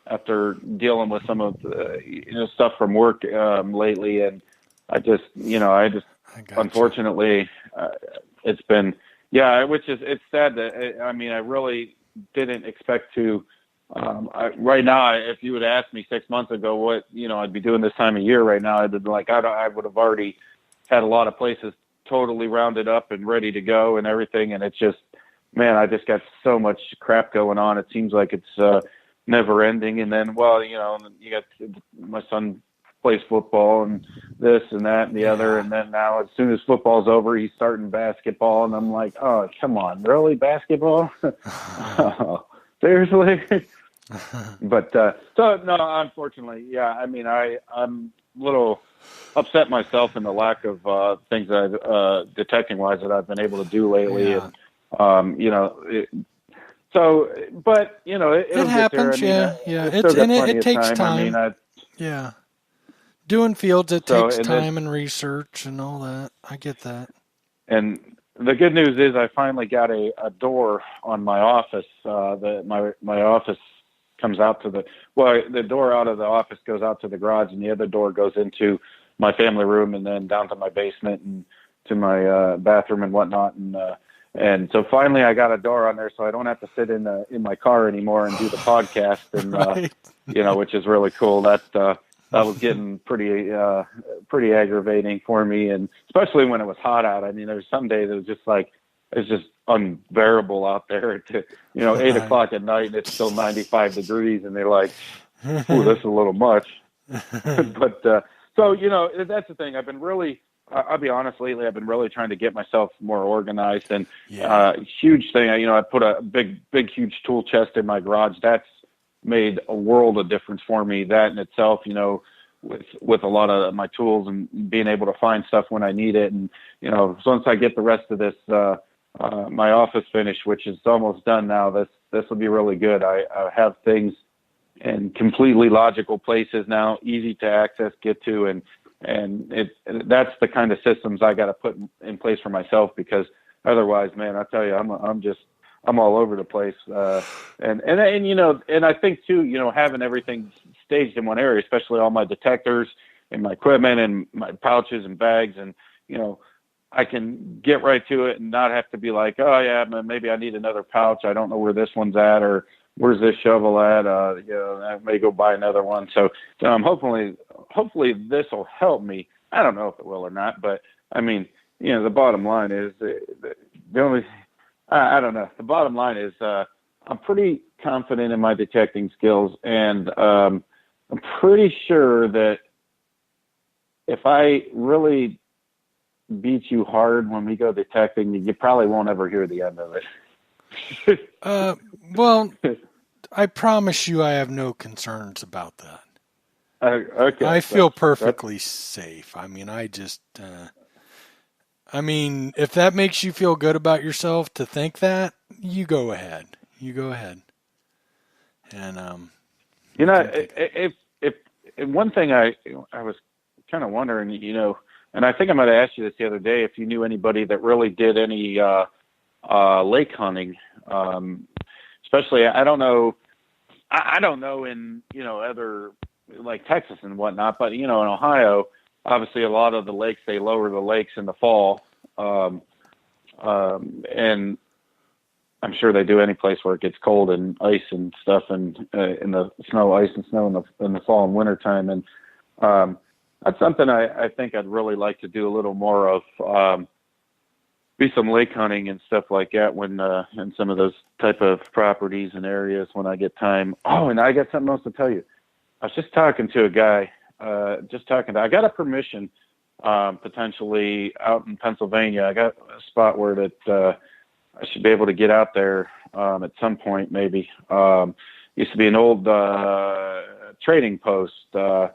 after dealing with some of the stuff from work lately, and unfortunately it's been it's sad that I really didn't expect to. Right now, if you would ask me 6 months ago what I'd be doing this time of year right now, I'd be like I would have already had a lot of places totally rounded up and ready to go and everything, and it's just. Man, I just got so much crap going on. It seems like it's never ending. And then, you got my son plays football and this and that and the other. And then now as soon as football's over, he's starting basketball. And I'm like, oh, come on, really? Basketball? Oh, seriously? But so, no, unfortunately, I'm a little upset myself in the lack of things that detecting-wise that I've been able to do lately. Yeah. And, it happens. It takes time. Doing fields, it takes time and research and all that. I get that. And the good news is I finally got a door on my office. My office comes out to the door out of the office goes out to the garage, and the other door goes into my family room and then down to my basement and to my bathroom and whatnot. And so finally I got a door on there so I don't have to sit in my car anymore and do the podcast and, right. Which is really cool. That was getting pretty aggravating for me. And especially when it was hot out. I mean, there's some days it was just like, it's just unbearable out there to, 8:00 at night and it's still 95 degrees and they're like, ooh, this is a little much. But, so, that's the thing. I'll be honest, lately I've been really trying to get myself more organized and huge thing. I put a big, huge tool chest in my garage. That's made a world of difference for me. That in itself, with a lot of my tools and being able to find stuff when I need it. And, once I get the rest of this, my office finished, which is almost done now, this will be really good. I have things in completely logical places now, easy to access, get to, and that's the kind of systems I got to put in place for myself because otherwise, man, I tell you, I'm all over the place. And I think too, having everything staged in one area, especially all my detectors and my equipment and my pouches and bags and, I can get right to it and not have to be like, oh yeah, maybe I need another pouch. I don't know where this one's at or where's this shovel at? I may go buy another one. So hopefully this will help me. I don't know if it will or not, but I mean, the bottom line is I don't know. The bottom line is I'm pretty confident in my detecting skills, and I'm pretty sure that if I really beat you hard when we go detecting, you probably won't ever hear the end of it. Well, I promise you I have no concerns about that. Okay. I feel perfectly safe. I mean, if that makes you feel good about yourself to think that, you go ahead. And, if one thing I was kind of wondering, and I think I might have asked you this the other day, if you knew anybody that really did any lake hunting, especially I don't know in other like Texas and whatnot, but in Ohio, obviously a lot of the lakes they lower the lakes in the fall, and I'm sure they do any place where it gets cold and ice and stuff, and in the snow, ice and snow in the fall and winter time. And that's something I think I'd really like to do a little more of. Be some lake hunting and stuff like that when in some of those type of properties and areas when I get time. Oh, and I got something else to tell you. I was just talking to a guy. I got a permission potentially out in Pennsylvania. I got a spot where that I should be able to get out there at some point maybe. Used to be an old trading post. I'm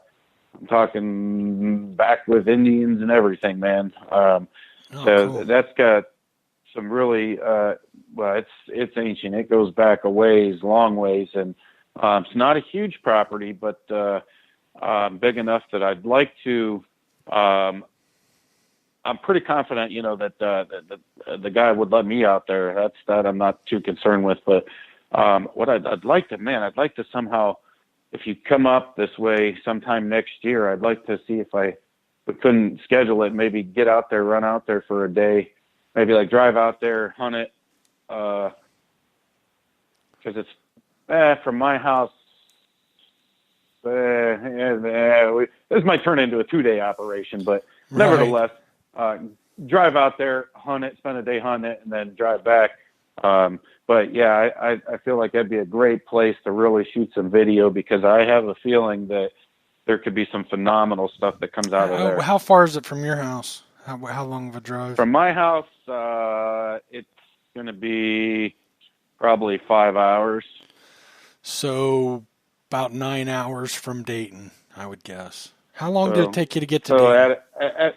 talking back with Indians and everything, man. Cool. That's got some really, well, it's ancient. It goes back a ways, long ways. And it's not a huge property, but big enough that I'd like to, I'm pretty confident, that the guy would let me out there. That I'm not too concerned with. But what I'd like to somehow, if you come up this way sometime next year, I'd like to see if we couldn't schedule it, maybe get out there, run out there for a day, maybe like drive out there, hunt it. Cause it's, from my house, this might turn into a 2-day operation, but nevertheless, drive out there, hunt it, spend a day hunting it, and then drive back. But yeah, I feel like that'd be a great place to really shoot some video, because I have a feeling that there could be some phenomenal stuff that comes out of there. How far is it from your house? How long of a drive? From my house, it's going to be probably 5 hours. So about 9 hours from Dayton, I would guess. How long did it take you to get to Dayton?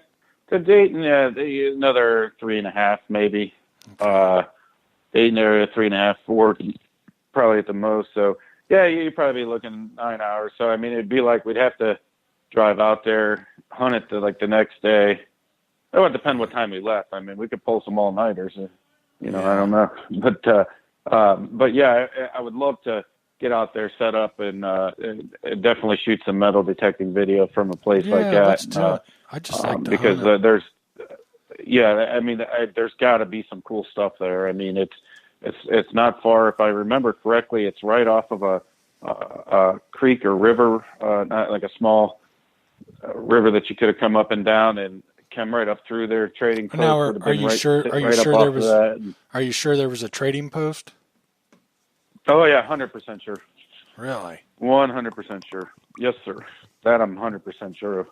To Dayton, another 3.5 maybe. Okay. Dayton area, 3.5, 4, probably at the most. So yeah, you'd probably be looking 9 hours. So I mean, it'd be like we'd have to drive out there, hunt it the next day. It would depend what time we left. I mean, we could pull some all-nighters. I don't know. But yeah, I would love to get out there, set up, and definitely shoot some metal detecting video from a place like that. Let's do it. I just like to because there's got to be some cool stuff there. I mean, it's not far. If I remember correctly, it's right off of a creek or river, not like a small river that you could have come up and down and come right up through their trading post. Now, are you sure there was a trading post? Oh yeah, 100% sure. Really? 100% sure. Yes, sir. That I'm 100% sure of.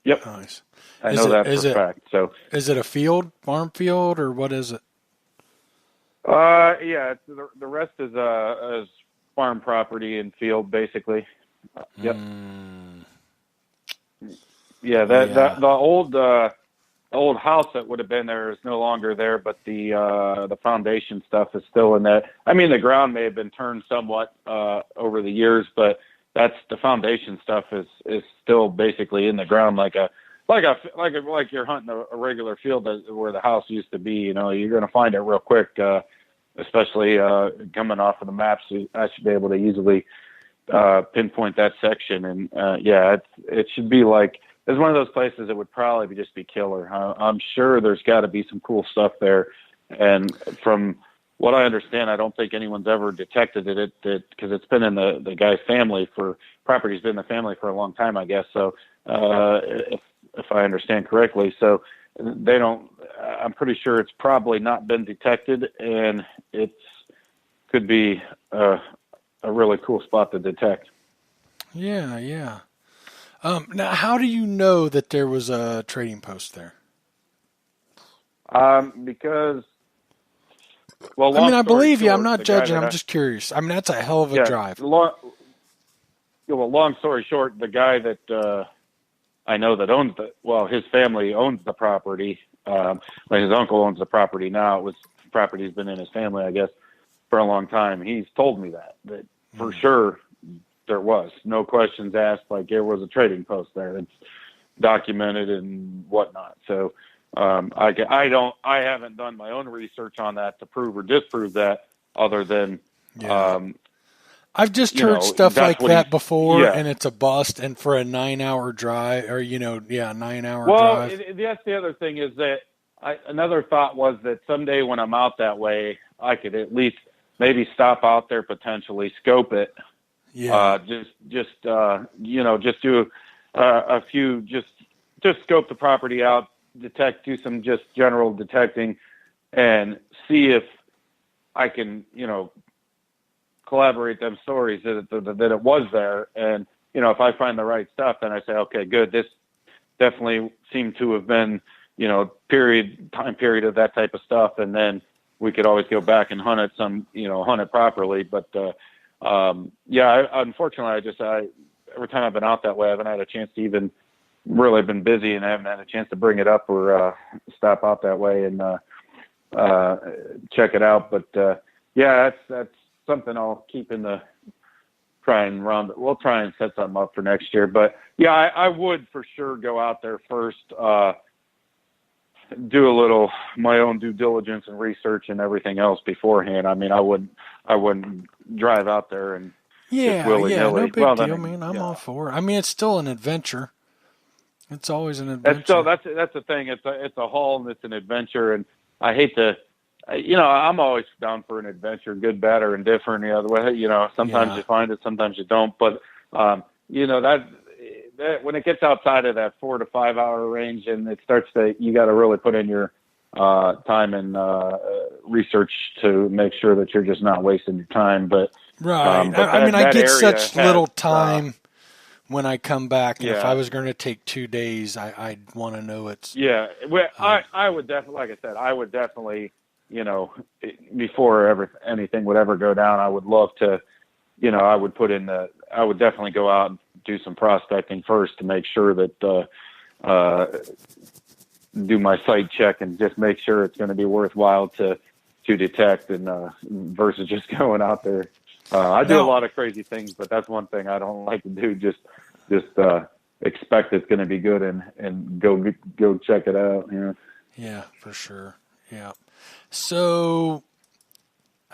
Yep. Nice. I know that for a fact. So, is it a farm field, or what is it? Yeah. The rest is farm property and field, basically. Yep. Yeah. The old house that would have been there is no longer there, but the foundation stuff is still in that. I mean, the ground may have been turned somewhat over the years, but that's the foundation stuff is still basically in the ground, like you're hunting a regular field where the house used to be. You're going to find it real quick, especially coming off of the maps. I should be able to easily pinpoint that section, and it should be like. It's one of those places that would probably just be killer. I'm sure there's got to be some cool stuff there. And from what I understand, I don't think anyone's ever detected it because it's been in the guy's family property's been in the family for a long time, I guess. So if I understand correctly, so they don't. I'm pretty sure it's probably not been detected, and could be a really cool spot to detect. Yeah, yeah. Now, how do you know that there was a trading post there? Because, well, I believe you. I'm not judging. I'm just curious. I mean, that's a hell of a drive. Long story short, the guy that I know that owns his family owns the property. His uncle owns the property now. Property's been in his family, I guess, for a long time. He's told me that for sure. There was no questions asked. Like there was a trading post there. It's documented and whatnot. So I haven't done my own research on that to prove or disprove that. Other than I've just heard stuff like that before, and it's a bust. And for a 9-hour drive, or 9-hour drive. Well, that's the other thing is that another thought was that someday when I'm out that way, I could at least maybe stop out there, potentially scope it. Yeah. Just do a few, just scope the property out, do some just general detecting, and see if I can, collaborate them stories that it was there. And, if I find the right stuff, then I say, okay, good. This definitely seemed to have been, time period of that type of stuff. And then we could always go back and hunt it properly. But, unfortunately, every time I've been out that way, I haven't had a chance to even really been busy, and I haven't had a chance to bring it up or stop out that way and check it out. But that's something I'll keep in the try and round. We'll try and set something up for next year. But yeah, I would for sure go out there first, do a little my own due diligence and research and everything else beforehand. I mean, I wouldn't drive out there and just willy-nilly. No big deal, man. I'm all for it. I mean, it's still an adventure. It's always an adventure. That's the thing. It's a haul and it's an adventure, and I hate to. I'm always down for an adventure, good, bad, or indifferent. The other way, sometimes you find it, sometimes you don't. But that when it gets outside of that 4 to 5 hour range, and it starts you got to really put in your time and research to make sure that you're just not wasting your time. But right, I get such little time when I come back, and if I was going to take 2 days, I'd want to know it's. Yeah, well, I would definitely, like I said, before anything would ever go down, I would love to, I would definitely go out and do some prospecting first to make sure that, do my site check and just make sure it's going to be worthwhile to detect and, versus just going out there. I do a lot of crazy things, but that's one thing I don't like to do. Just expect it's going to be good and go check it out. Yeah, for sure. Yeah. So,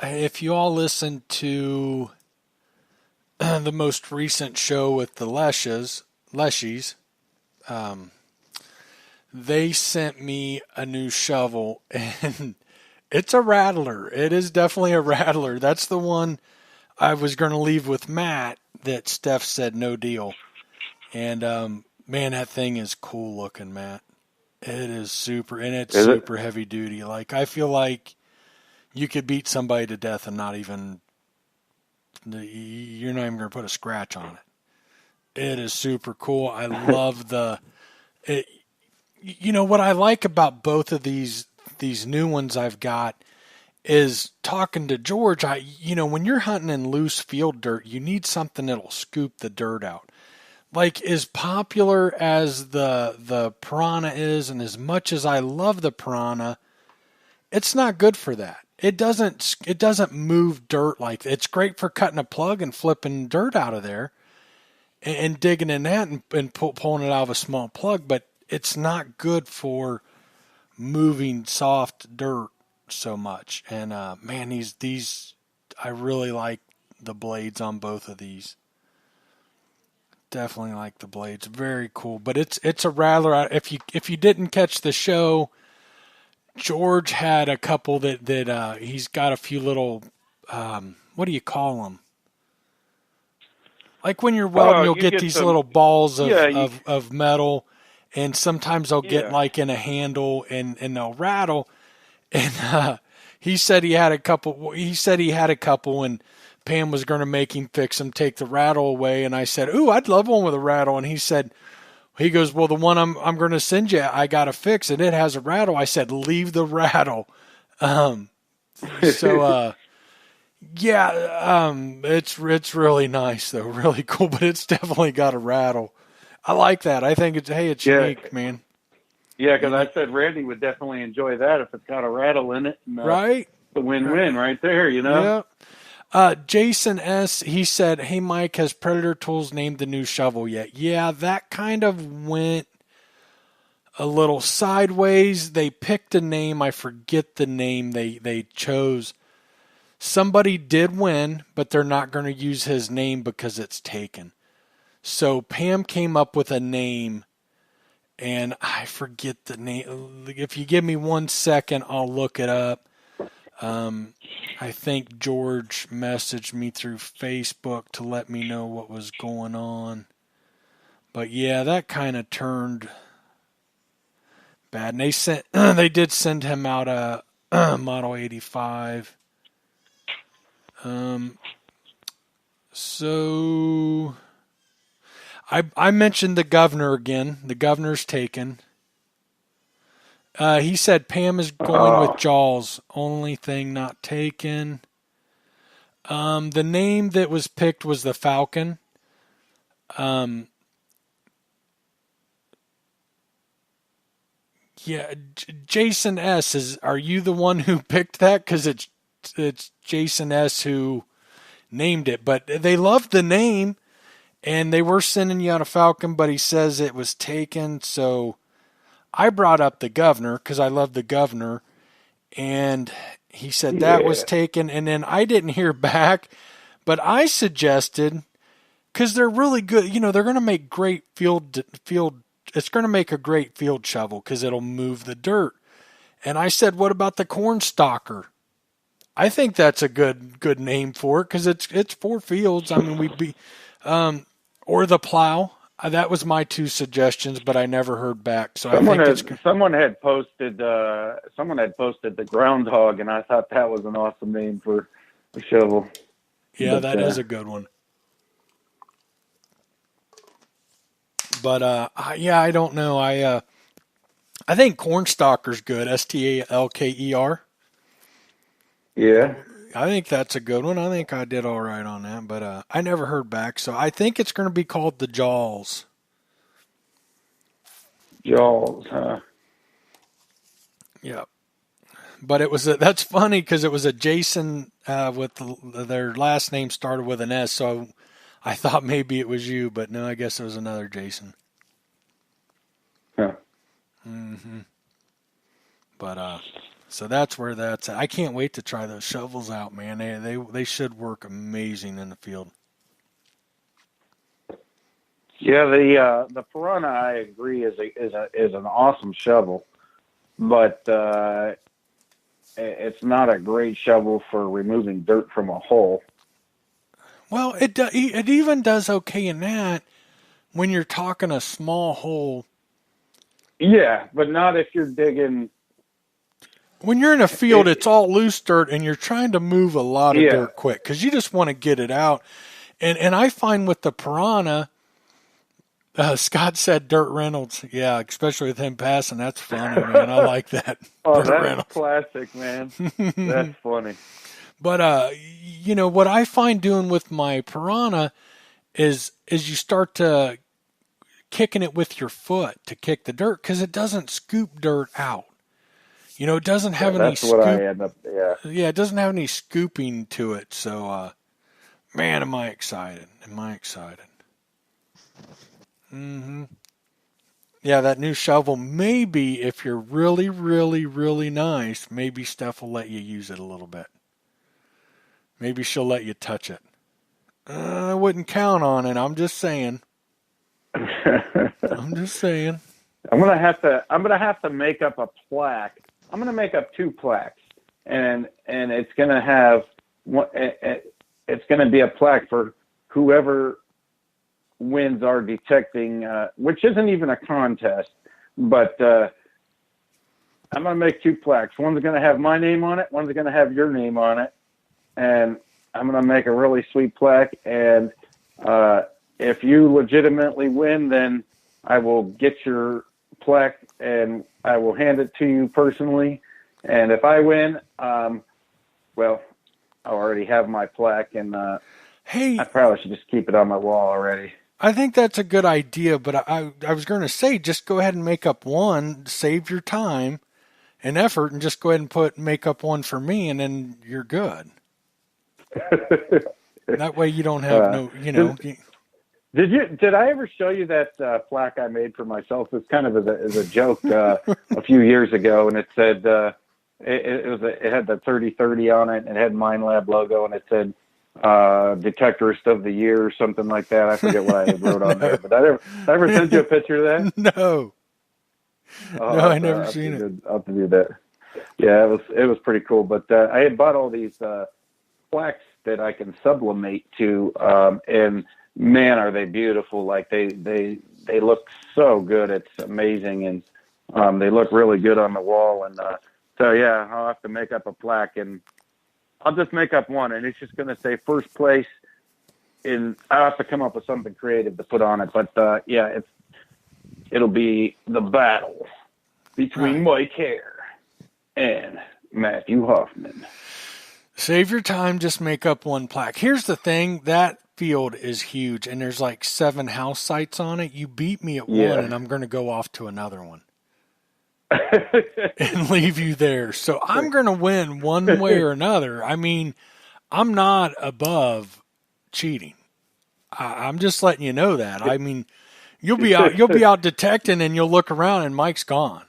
if you all listened to the most recent show with the Leshies, they sent me a new shovel, and it's a rattler. It is definitely a rattler. That's the one I was going to leave with Matt that Steph said no deal. And, man, that thing is cool looking, Matt. It is super, and it's super heavy duty. Like, I feel like you could beat somebody to death and you're not even going to put a scratch on it. It is super cool. I love what I like about both of these new ones I've got is talking to George. When you're hunting in loose field dirt, you need something that'll scoop the dirt out. Like, as popular as the Piranha is, and as much as I love the Piranha, it's not good for that. It doesn't move dirt like that. It's great for cutting a plug and flipping dirt out of there and digging in that and pulling it out of a small plug, but it's not good for moving soft dirt so much. And man, these I really like the blades on both of these. Definitely like the blades. Very cool. But it's a rattler. If you didn't catch the show, George had a couple that he's got a few little what do you call them? Like when you're welding, you'll get these little balls of metal, and sometimes they'll get like in a handle and they'll rattle. And he said he had a couple. He said he had a couple, and Pam was going to make him fix them, take the rattle away. And I said, "Ooh, I'd love one with a rattle." And he goes, "Well, the one I'm going to send you, I got to fix it. It has a rattle." I said, "Leave the rattle." It's really nice though, really cool, but it's definitely got a rattle. I like that. I think it's unique, man. Yeah, because I said Randy would definitely enjoy that if it's got a rattle in it. And, right? The win-win right there, Yeah. Jason S., he said, "Hey, Mike, has Predator Tools named the new shovel yet?" Yeah, that kind of went a little sideways. They picked a name. I forget the name they chose. Somebody did win, but they're not going to use his name because it's taken. So Pam came up with a name, and I forget the name. If you give me 1 second, I'll look it up. I think George messaged me through Facebook to let me know what was going on. But yeah, that kind of turned bad. And they did send him out a Model 85. So I mentioned the governor again. The governor's taken. He said Pam is going with Jaws. Only thing not taken. The name that was picked was the Falcon. Yeah, Jason S. Are you the one who picked that? Because it's Jason S. who named it. But they loved the name, and they were sending you out a Falcon, but he says it was taken. So I brought up the governor because I love the governor, and he said that was taken. And then I didn't hear back, but I suggested, because they're really good, they're going to make great field. It's going to make a great field shovel because it'll move the dirt. And I said, what about the corn stalker? I think that's a good name for it because it's for fields. I mean, or the plow. That was my two suggestions, but I never heard back. So someone had posted the groundhog, and I thought that was an awesome name for a shovel. Yeah, that is a good one. But I don't know. I think cornstalker's good. Stalker. Yeah. I think that's a good one. I think I did all right on that, but I never heard back. So I think it's going to be called the Jaws. Jaws, huh? Yeah. But that's funny because it was a Jason with their last name started with an S. So I thought maybe it was you, but no, I guess it was another Jason. Yeah. Mm-hmm. But so that's where that's at. I can't wait to try those shovels out, man. They should work amazing in the field. Yeah, the Piranha, I agree, is an awesome shovel, but it's not a great shovel for removing dirt from a hole. Well, it even does okay in that when you're talking a small hole. Yeah, but not if you're digging. When you're in a field, it's all loose dirt, and you're trying to move a lot of dirt quick because you just want to get it out. And I find with the Piranha, Scott said Dirt Reynolds. Yeah, especially with him passing. That's funny, man. I like that. Oh, that's Reynolds. Classic, man. That's funny. But, what I find doing with my Piranha is you start to kicking it with your foot to kick the dirt because it doesn't scoop dirt out. It doesn't have any scoop. That's what I end up, yeah, it doesn't have any scooping to it. So, man, am I excited. Mm-hmm. Yeah, that new shovel, maybe if you're really, really, really nice, maybe Steph will let you use it a little bit. Maybe she'll let you touch it. I wouldn't count on it. I'm just saying. I'm gonna have to make up a plaque. I'm gonna make up 2 plaques, and it's gonna have it's gonna be a plaque for whoever wins our detecting, which isn't even a contest, but I'm gonna make 2 plaques. One's gonna have my name on it. One's gonna have your name on it, and I'm gonna make a really sweet plaque. And if you legitimately win, then I will get your plaque and I will hand it to you personally. And if I win, well, I already have my plaque, and hey, I probably should just keep it on my wall already. I think that's a good idea, but I was going to say just go ahead and make up one, save your time and effort, and just go ahead and make up one for me, and then you're good. That way you don't have Did I ever show you that plaque I made for myself? It's kind of as a joke a few years ago, and it said it had the 3030 on it, and it had MindLab logo, and it said Detectorist of the Year or something like that. I forget what I wrote on there, but I ever sent you a picture of that? No. No, I never seen it. I'll have to do that. Yeah, it was pretty cool. But I had bought all these plaques that I can sublimate to, and man, are they beautiful! Like they look so good. It's amazing, and they look really good on the wall. And so yeah, I'll have to make up a plaque, and I'll just make up one, and it's just going to say first place. And I'll have to come up with something creative to put on it. But yeah, it'll be the battle between Mike Hare and Matthew Hoffman. Save your time, just make up one plaque. Here's the thing, that field is huge, and there's like 7 house sites on it. You beat me at one, and I'm going to go off to another one and leave you there. So I'm going to win one way or another. I mean, I'm not above cheating. I'm just letting you know that. I mean, you'll be out detecting, and you'll look around, and Mike's gone.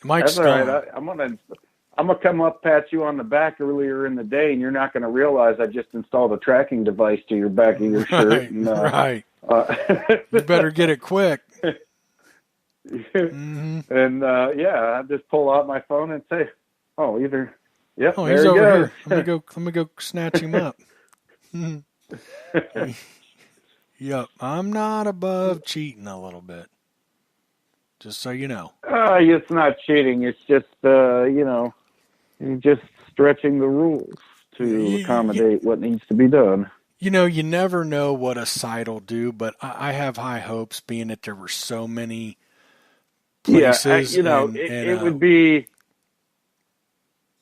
Mike's gone. All right. I'm gonna come up, pat you on the back earlier in the day, and you're not gonna realize I just installed a tracking device to your back of your shirt. Right. You better get it quick. Mm-hmm. And I just pull out my phone and say, "Oh, either." Yep. Oh, there he's he over goes. here. Let me go snatch him up. Yep. I'm not above cheating a little bit. Just so you know. It's not cheating. It's just you're just stretching the rules to accommodate what needs to be done. You know, you never know what a site will do, but I have high hopes, being that there were so many places. It would be,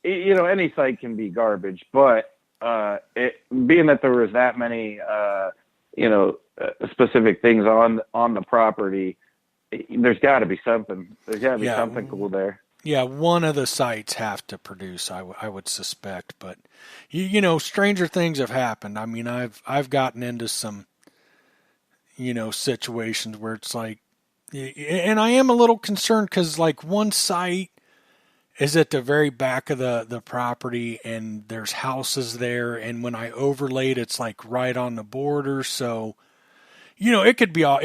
any site can be garbage, but being that there was that many, specific things on the property, there's got to be something. There's got to be something cool there. Yeah, one of the sites have to produce, I would suspect. But, stranger things have happened. I mean, I've gotten into some, situations where it's like, and I am a little concerned because, like, one site is at the very back of the property, and there's houses there. And when I overlaid, it's like right on the border. So, it could be off.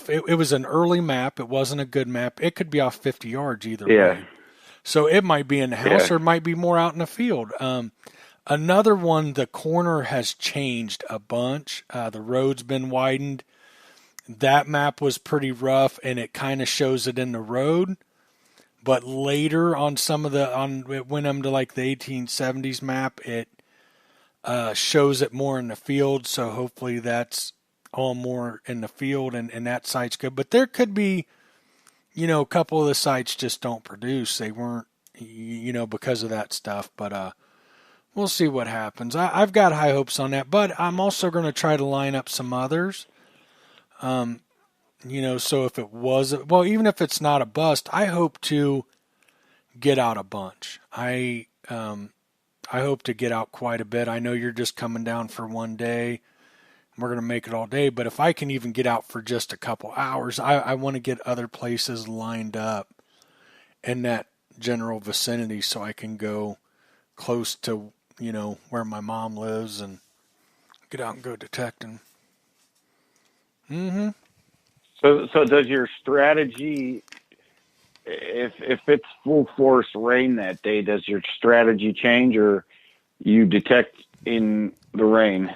It was an early map. It wasn't a good map. It could be off 50 yards either way. So it might be in the house or it might be more out in the field. Another one, the corner has changed a bunch. The road's been widened. That map was pretty rough, and it kind of shows it in the road. But later on it went up to like the 1870s map, it shows it more in the field. So hopefully that's all more in the field, and that site's good. But there could be, a couple of the sites just don't produce. They weren't, because of that stuff. But we'll see what happens. I've got high hopes on that, but I'm also going to try to line up some others. So if it was, even if it's not a bust, I hope to get out a bunch. I hope to get out quite a bit. I know you're just coming down for one day. We're going to make it all day, but if I can even get out for just a couple hours, I want to get other places lined up in that general vicinity so I can go close to, where my mom lives and get out and go detecting. Mm-hmm. So does your strategy, if it's full force rain that day, does your strategy change, or you detect in the rain?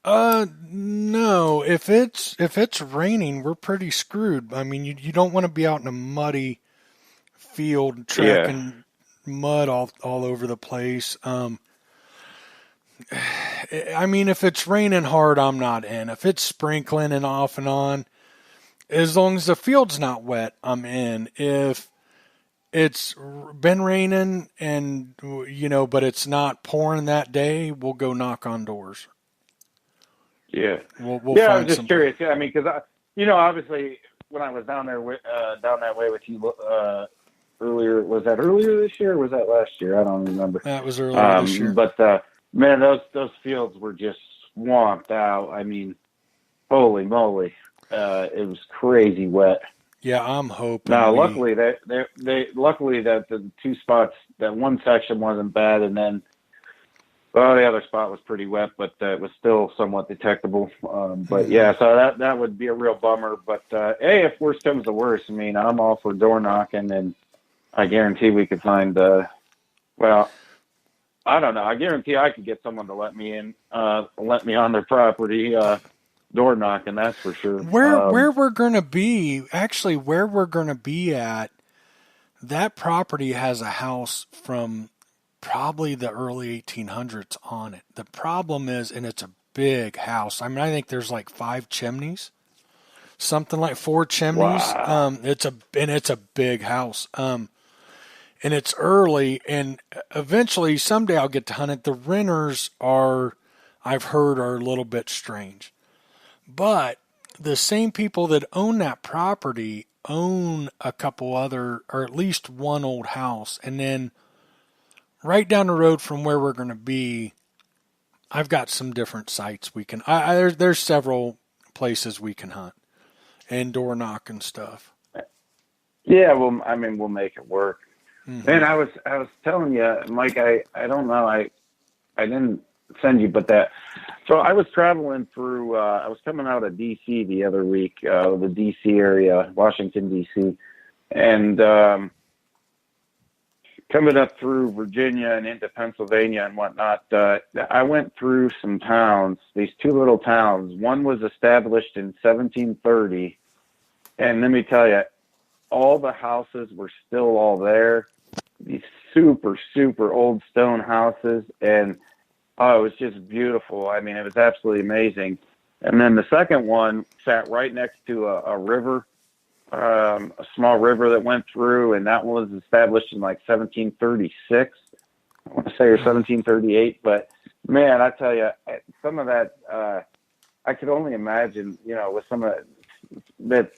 No. If it's raining, we're pretty screwed. I mean, you don't want to be out in a muddy field tracking mud all over the place. I mean, if it's raining hard, I'm not in. If it's sprinkling and off and on, as long as the field's not wet, I'm in. If it's been raining and, but it's not pouring that day, we'll go knock on doors. Yeah. We'll I was just curious. Yeah, I mean, because obviously when I was down there down that way with you earlier, was that earlier this year or was that last year? I don't remember. That was earlier this year. But man, those fields were just swamped out. I mean, holy moly, it was crazy wet. Yeah, I'm hoping. Now, luckily that the 2 spots, that one section wasn't bad, and then Well, the other spot was pretty wet, but it was still somewhat detectable. But Hmm. yeah, so that would be a real bummer. But hey, if worst comes to worst, I mean, I'm all for door knocking, and I guarantee we could find. Well, I don't know. I guarantee I could get someone to let me in, let me on their property, door knocking. That's for sure. Where we're gonna be, actually, where we're gonna be at, that property has a house from probably the early 1800s on it. The problem is, and it's a big house. I mean, I think there's like 5 chimneys, something like 4 chimneys. Wow. It's a big house. And it's early, and eventually someday I'll get to hunt it. The renters are, I've heard, are a little bit strange, but the same people that own that property own a couple other, or at least one old house, and then right down the road from where we're going to be, I've got some different sites we can. There's several places we can hunt and door knock and stuff. Yeah, well, I mean, we'll make it work. Hmm. Man, I was telling you, Mike. I don't know. I didn't send you, but that. So I was traveling through. I was coming out of D.C. the other week, the D.C. area, Washington D.C., and coming up through Virginia and into Pennsylvania and whatnot. I went through some towns. These two little towns. One was established in 1730, and let me tell you, all the houses were still all there. These super, super old stone houses. And oh, it was just beautiful. I mean, it was absolutely amazing. And then the second one sat right next to a river, a small river that went through, and that was established in like 1736, I want to say, or 1738. But man, I tell you, some of that, I could only imagine, with some of that,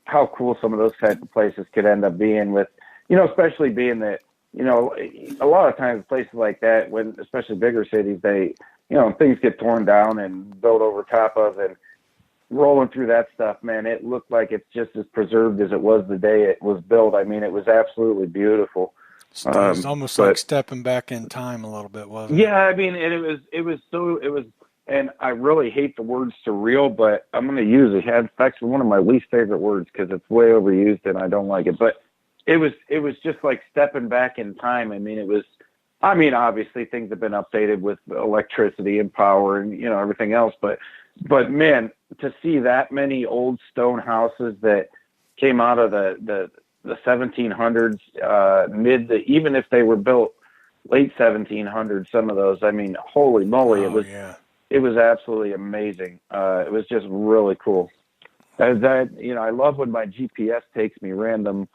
how cool some of those type of places could end up being with, especially being that, a lot of times places like that, when especially bigger cities, they, things get torn down and built over top of, and rolling through that stuff, man, it looked like it's just as preserved as it was the day it was built. I mean, it was absolutely beautiful. It was almost like But stepping back in time a little bit, wasn't it? yeah, I mean, and it was, and I really hate the word surreal, but I'm going to use it. It's actually one of my least favorite words because it's way overused and I don't like it. But it was just like stepping back in time. I mean, obviously things have been updated with electricity and power and, everything else. But man, to see that many old stone houses that came out of the 1700s, even if they were built late 1700s, some of those, I mean, holy moly, Oh yeah. it was absolutely amazing. It was just really cool. I love when my GPS takes me random,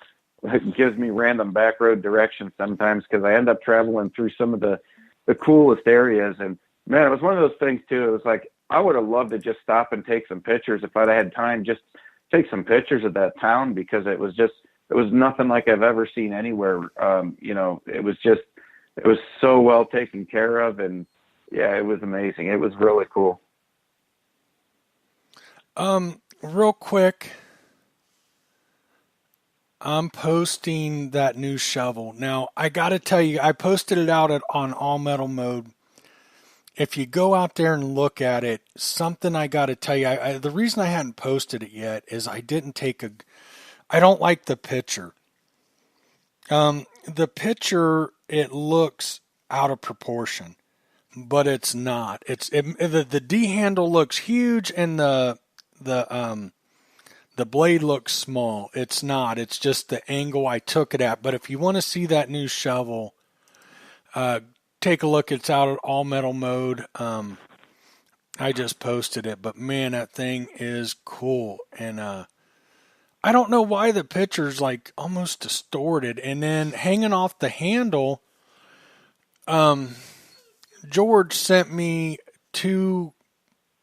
gives me random back road directions sometimes, because I end up traveling through some of the coolest areas. And man, it was one of those things too. It was like, I would have loved to just stop and take some pictures if I'd had time, just take some pictures of that town, because it was nothing like I've ever seen anywhere. It was so well taken care of, and yeah, it was amazing. It was really cool. Real quick, I'm posting that new shovel. Now, I got to tell you, I posted it out on all metal mode. If you go out there and look at it, something I got to tell you, the reason I hadn't posted it yet is I don't like the picture. The picture, it looks out of proportion, but it's not. The D handle looks huge and the blade looks small. It's not. It's just the angle I took it at. But if you want to see that new shovel, take a look. It's out at all metal mode. I just posted it, but man, that thing is cool. And I don't know why the picture's like almost distorted. And then hanging off the handle, George sent me two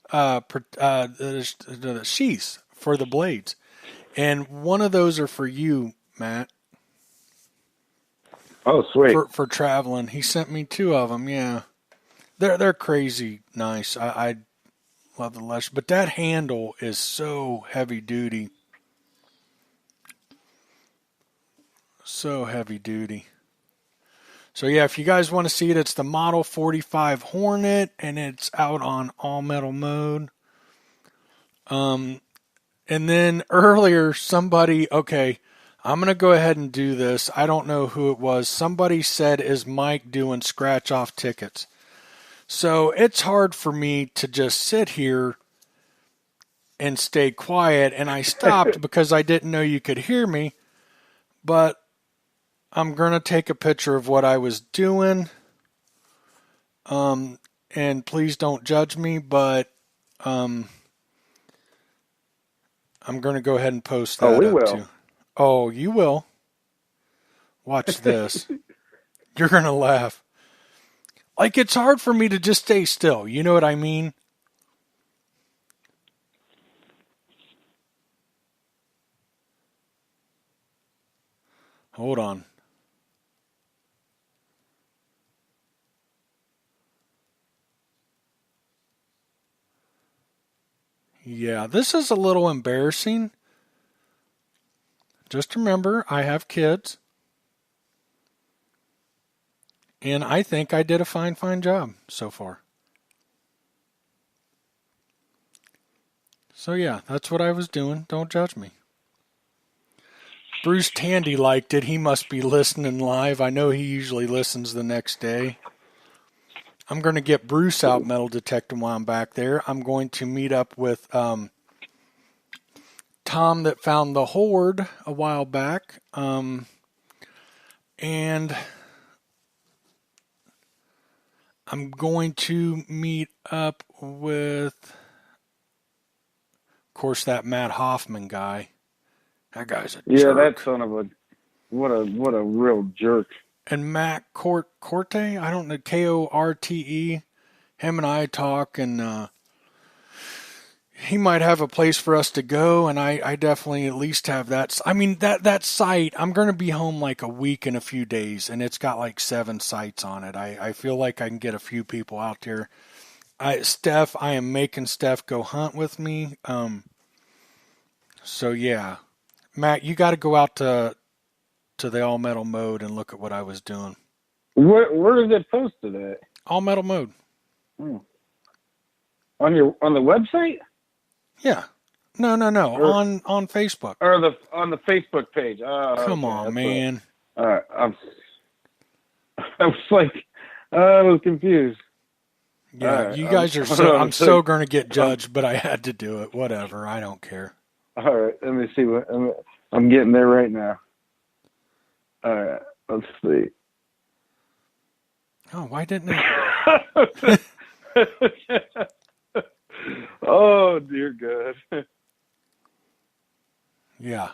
the sheaths for the blades, and one of those are for you, Matt, Oh, sweet. for traveling. He sent me two of them. Yeah, they're crazy nice. I love the leather, but that handle is so heavy duty, so heavy duty. So yeah, if you guys want to see it, it's the Model 45 Hornet, and it's out on all metal mode. And then earlier, okay, I'm going to go ahead and do this. I don't know who it was. Somebody said, is Mike doing scratch off tickets? So it's hard for me to just sit here and stay quiet. And I stopped because I didn't know you could hear me. But I'm going to take a picture of what I was doing. And please don't judge me, but I'm going to go ahead and post that we up will. too. Oh, you will. Watch this. You're going to laugh. Like, it's hard for me to just stay still. You know what I mean? Hold on. Yeah, this is a little embarrassing. Just remember, I have kids. And I think I did a fine job so far. So yeah, that's what I was doing. Don't judge me. Bruce Tandy liked it. He must be listening live. I know he usually listens the next day. I'm going to get Bruce out metal detecting while I'm back there. I'm going to meet up with Tom that found the Horde a while back. And I'm going to meet up with, of course, that Matt Hoffman guy. That guy's a jerk. That son of a, what a real jerk. And Matt Corte, I don't know, Korte. Him and I talk, and he might have a place for us to go, and I definitely at least have that. I mean, that site, I'm going to be home like a week and a few days, and it's got like 7 sites on it. I feel like I can get a few people out there. I am making Steph go hunt with me. So yeah, Matt, you got to go out to the all metal mode and look at what I was doing. Where is it posted at? All metal mode. On the website? Yeah. No. Or, on Facebook. Or on the Facebook page. Come on, man. All right. I was like, I was confused. Yeah, right, you guys are so. I'm so going to get judged, but I had to do it. Whatever. I don't care. All right. Let me see what I'm getting there right now. All right. Let's see. Oh, why didn't it? Oh, dear God. Yeah.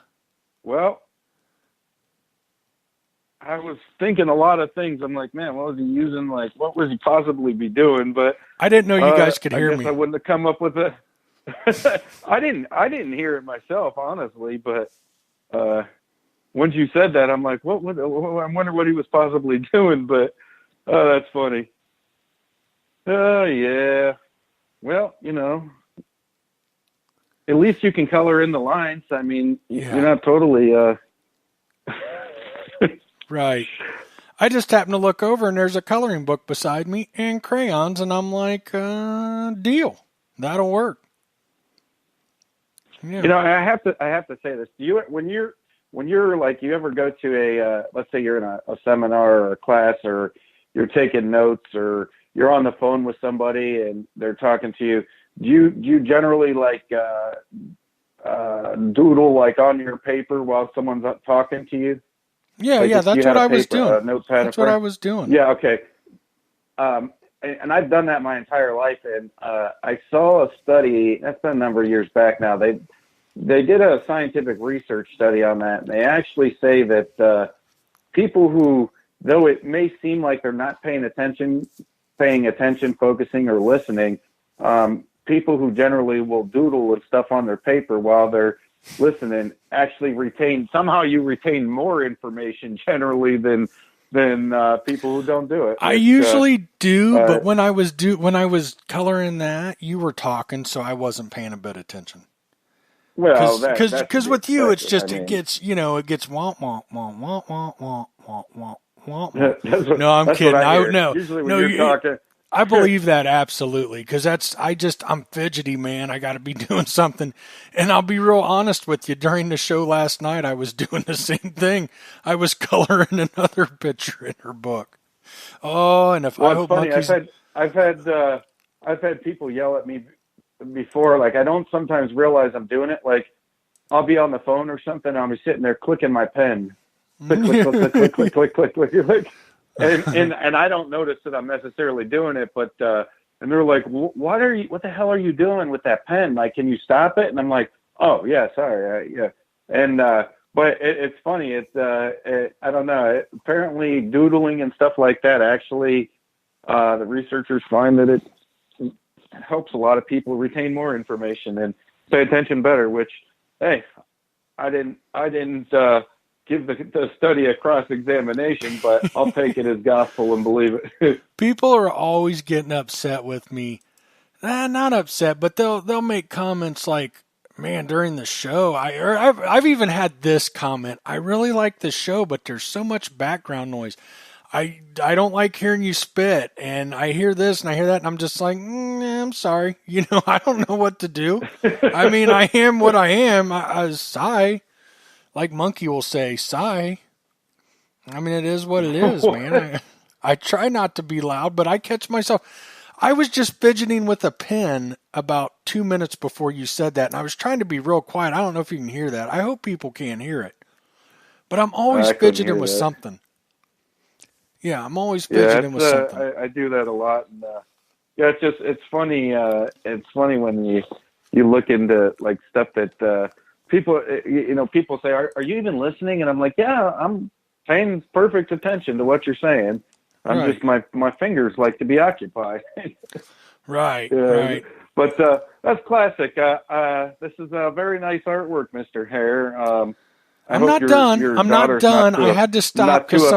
Well, I was thinking a lot of things. I'm like, man, what was he using? Like, what was he possibly be doing? But I didn't know you guys could hear me. I wouldn't have come up with it. I didn't hear it myself, honestly. But once you said that, I'm like, I wonder what he was possibly doing. But that's funny. Oh yeah. Well, at least you can color in the lines. I mean, You're not totally. Right. I just happened to look over and there's a coloring book beside me and crayons, and I'm like, deal. That'll work. Yeah. I have to say this. When you're like, you ever go to a let's say you're in a seminar or a class, or you're taking notes, or you're on the phone with somebody and they're talking to you, do you generally like doodle like on your paper while someone's talking to you? Yeah, like that's what I was doing. Notepad that's what I was doing. Yeah, okay. And I've done that my entire life. And I saw a study, that's been a number of years back now. They did a scientific research study on that. And they actually say that people who, though it may seem like they're not paying attention, focusing, or listening, people who generally will doodle and stuff on their paper while they're listening actually somehow you retain more information generally than people who don't do it. I usually do, but when I was coloring that, you were talking, so I wasn't paying a bit of attention. Well, because with you, it's just, it gets womp womp womp womp womp womp womp womp Womp womp. That's what, No, I'm that's kidding. what I hear. No, Usually when no. you're talking. I believe that absolutely, because I'm fidgety, man. I got to be doing something. And I'll be real honest with you. During the show last night, I was doing the same thing. I was coloring another picture in her book. Oh, and if I Well, it's hope funny. monkeys. I've had people yell at me before. Like I don't sometimes realize I'm doing it. Like I'll be on the phone or something. I'll be sitting there clicking my pen, click, click, click, click, click, click, click, click, click, click. And I don't notice that I'm necessarily doing it, but and they're like, what the hell are you doing with that pen? Like, can you stop it? And I'm like, oh yeah, sorry, yeah. And but it's funny. I don't know. Apparently, doodling and stuff like that actually, the researchers find that it helps a lot of people retain more information and pay attention better. Which, hey, I didn't give the study a cross-examination, but I'll take it as gospel and believe it. People are always getting upset with me. Not upset, but they'll make comments like, "Man, during the show, I've even had this comment. I really like the show, but there's so much background noise. I don't like hearing you spit, and I hear this and I hear that, and I'm just like, I'm sorry. I don't know what to do. I mean, I am what I am. I sigh, like Monkey will say, sigh. I mean, it is what it is, man. I try not to be loud, but I catch myself. I was just fidgeting with a pen about 2 minutes before you said that, and I was trying to be real quiet. I don't know if you can hear that. I hope people can hear it. But I'm always fidgeting with something. Yeah, I'm always fidgeting with something. I do that a lot. And, yeah, it's funny. It's funny when you look into like stuff that people people say, are you even listening? And I'm like, yeah, I'm paying perfect attention to what you're saying. I'm just my fingers like to be occupied. Right. But that's classic. This is a very nice artwork, Mr. Hare. I'm not done. I'm not done. I had to stop because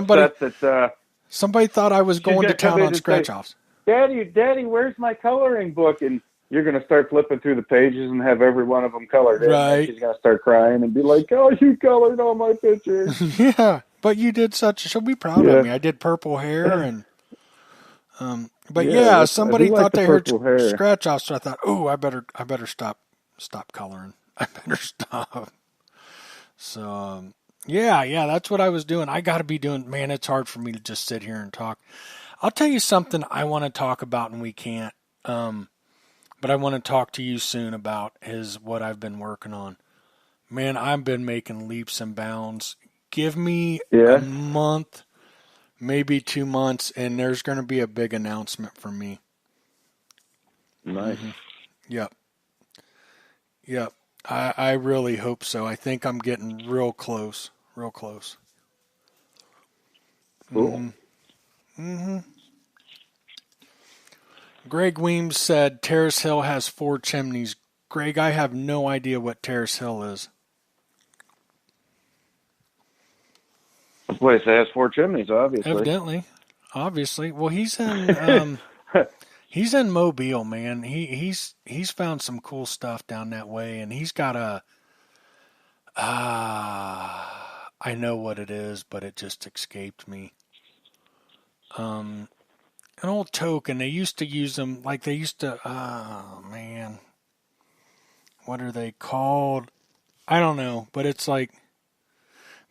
somebody thought I was going to town on scratch-offs. Daddy, where's my coloring book? And you're going to start flipping through the pages and have every one of them colored in. Right. She's going to start crying and be like, oh, you colored all my pictures. Yeah, but you did she'll be proud of me. I did purple hair and... But somebody thought they heard scratch-offs, so I thought, oh, I better stop coloring. I better stop. So... Yeah, that's what I was doing. I got to be doing, man, it's hard for me to just sit here and talk. I'll tell you something I want to talk about and we can't, but I want to talk to you soon about is what I've been working on. Man, I've been making leaps and bounds. Give me a month, maybe 2 months, and there's going to be a big announcement for me. Nice. Mm-hmm. Yep. I really hope so. I think I'm getting real close. Cool. Mm-hmm. Greg Weems said Terrace Hill has 4 chimneys. Greg, I have no idea what Terrace Hill is. A place that has 4 chimneys, obviously. Evidently. Obviously. Well, he's in he's in Mobile, man. He's found some cool stuff down that way, and he's got I know what it is, but it just escaped me. An old token. They used to use them like they used to. Oh man, what are they called? I don't know, but it's like,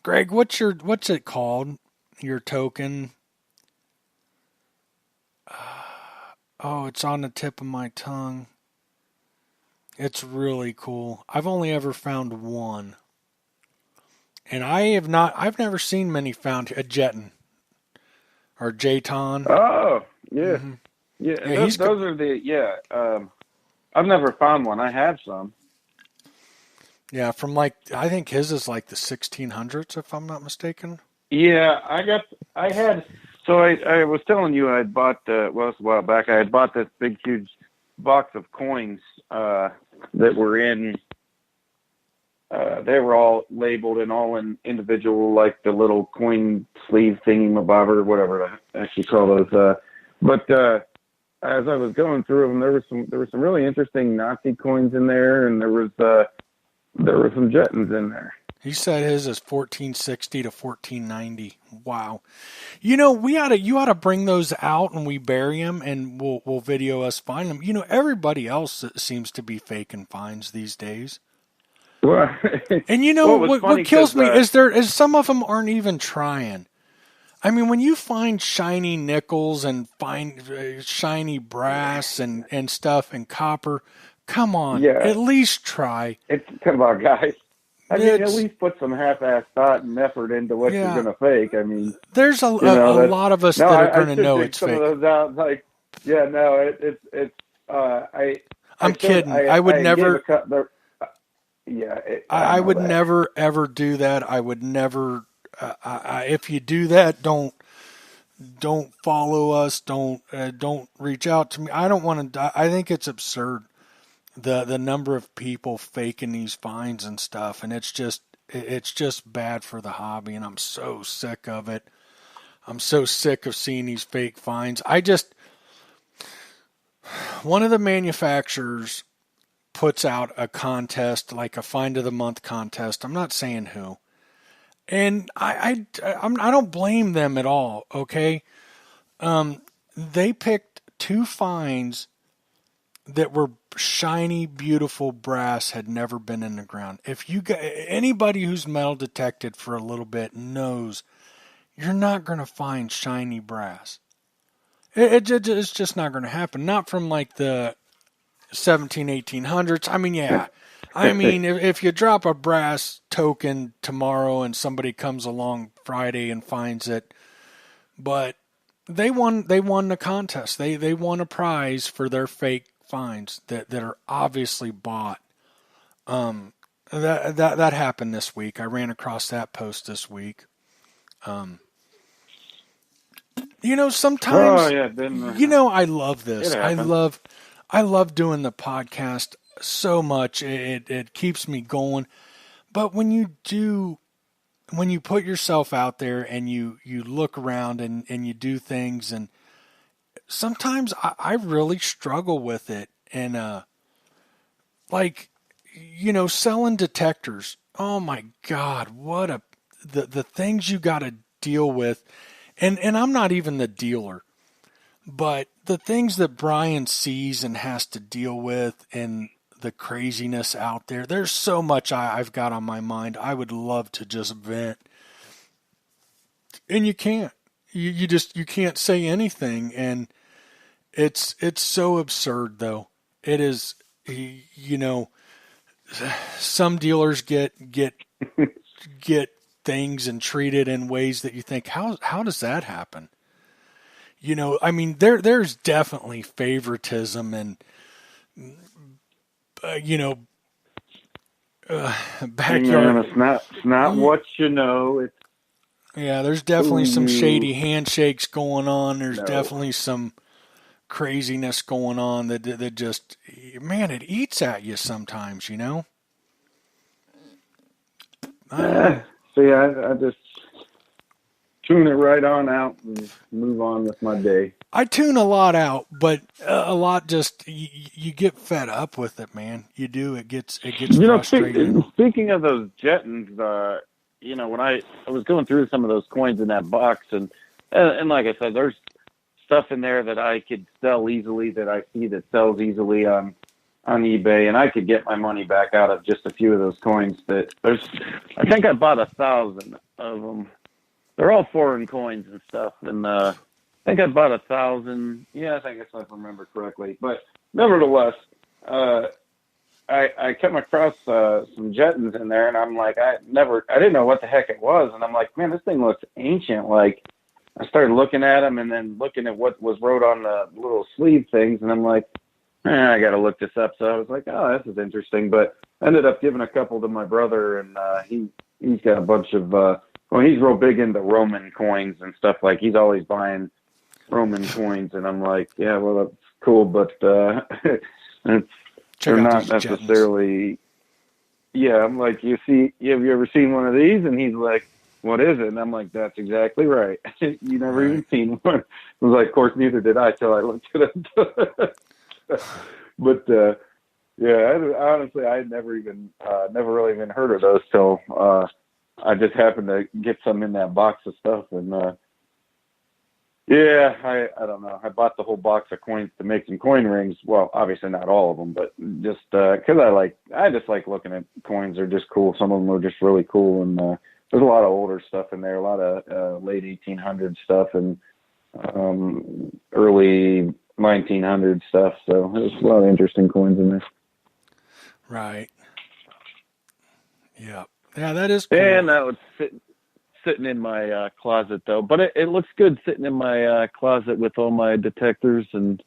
Greg, what's it called? Your token. Oh, it's on the tip of my tongue. It's really cool. I've only ever found one. And I've never seen many found a Jeton or Jayton. Oh, yeah. Mm-hmm. Yeah, those are the, I've never found one. I have some. Yeah, from I think his is like the 1600s, if I'm not mistaken. Yeah, so I was telling you I had bought, it was a while back, I had bought this big, huge box of coins that were in, they were all labeled and all in individual, like the little coin sleeve thingy-mabobber, or whatever the heck you call those. But as I was going through them, there were some really interesting Nazi coins in there, and there were some Jettons in there. He said his is 1460 to 1490. wow. You ought to bring those out and we bury them and we'll video us find them. Everybody else seems to be faking finds these days. Well, And well, it was what funny kills 'cause, me is some of them aren't even trying. I mean, when you find shiny nickels and find shiny brass and stuff and copper, come on, yeah, at least try. come on, guys. I mean, at It's least put some half-assed thought and effort into what you're yeah. going to fake. I mean, There's a that's lot of us no. that are I going to should know dig it's some of fake. those out. Like, yeah, no, it's. I'm kidding. I would I gave never. a cut. Yeah, I I know would that. never ever do that. I would never. If you do that, don't follow us. Don't reach out to me. I don't want to. I think it's absurd the number of people faking these fines and stuff, and it's just bad for the hobby, and I'm so sick of it. I'm so sick of seeing these fake fines. One of the manufacturers puts out a contest, like a find of the month contest. I'm not saying who, and I don't blame them at all. Okay, they picked two finds that were shiny, beautiful brass had never been in the ground. If you got anybody who's metal detected for a little bit knows you're not going to find shiny brass. It's just not going to happen. Not from like the 1800s. I mean, yeah. I mean, if you drop a brass token tomorrow and somebody comes along Friday and finds it, but they won the contest. They won a prize for their fake finds that are obviously bought. That happened this week. I ran across that post this week. Oh Sometimes yeah, then I love this. it happened. I love doing the podcast so much. It keeps me going. But when you put yourself out there and you look around and you do things, and sometimes I really struggle with it. And like selling detectors. Oh my God, the things you got to deal with. And I'm not even the dealer, but the things that Brian sees and has to deal with and the craziness out there, there's so much I've got on my mind. I would love to just vent. And you can't. You can't say anything. And it's so absurd though. It is, some dealers get things and treat it in ways that you think, how does that happen? I mean, there's definitely favoritism and, backyard. Man, it's not what you know. It's Yeah, there's definitely who some you shady handshakes going on. There's know. definitely some craziness going on that just, man, it eats at you sometimes. I don't know. See, I just tune it right on out and move on with my day. I tune a lot out, but a lot just you get fed up with it, man. You do. It gets frustrating. Speaking of those Jettons, when I was going through some of those coins in that box, and like I said, there's stuff in there that I could sell easily, that I see that sells easily on eBay, and I could get my money back out of just a few of those coins. I think I bought 1,000 of them. They're all foreign coins and stuff, and I think I bought 1,000. Yeah, I think if I remember correctly. But nevertheless, I came across some Jettons in there, and I'm like, I didn't know what the heck it was, and I'm like, man, this thing looks ancient. Like, I started looking at them, and then looking at what was wrote on the little sleeve things, and I'm like, I got to look this up. So I was like, oh, this is interesting. But I ended up giving a couple to my brother, and he's got a bunch of. He's real big into Roman coins and stuff. Like, he's always buying Roman coins, and I'm like, yeah, well, that's cool, but they're not necessarily. Yeah, I'm like, have you ever seen one of these? And he's like, what is it? And I'm like, that's exactly right. You never even seen one. I was like, of course, neither did I till I looked it up. But honestly, I had never really even heard of those till I just happened to get some in that box of stuff, and yeah, I don't know. I bought the whole box of coins to make some coin rings. Well, obviously not all of them, but just because I just like looking at coins. They're just cool. Some of them are just really cool, and there's a lot of older stuff in there, a lot of late 1800s stuff and early 1900s stuff. So there's a lot of interesting coins in there. Right. Yeah. Yeah, that is cool. And that was sitting in my closet, though. But it looks good sitting in my closet with all my detectors. And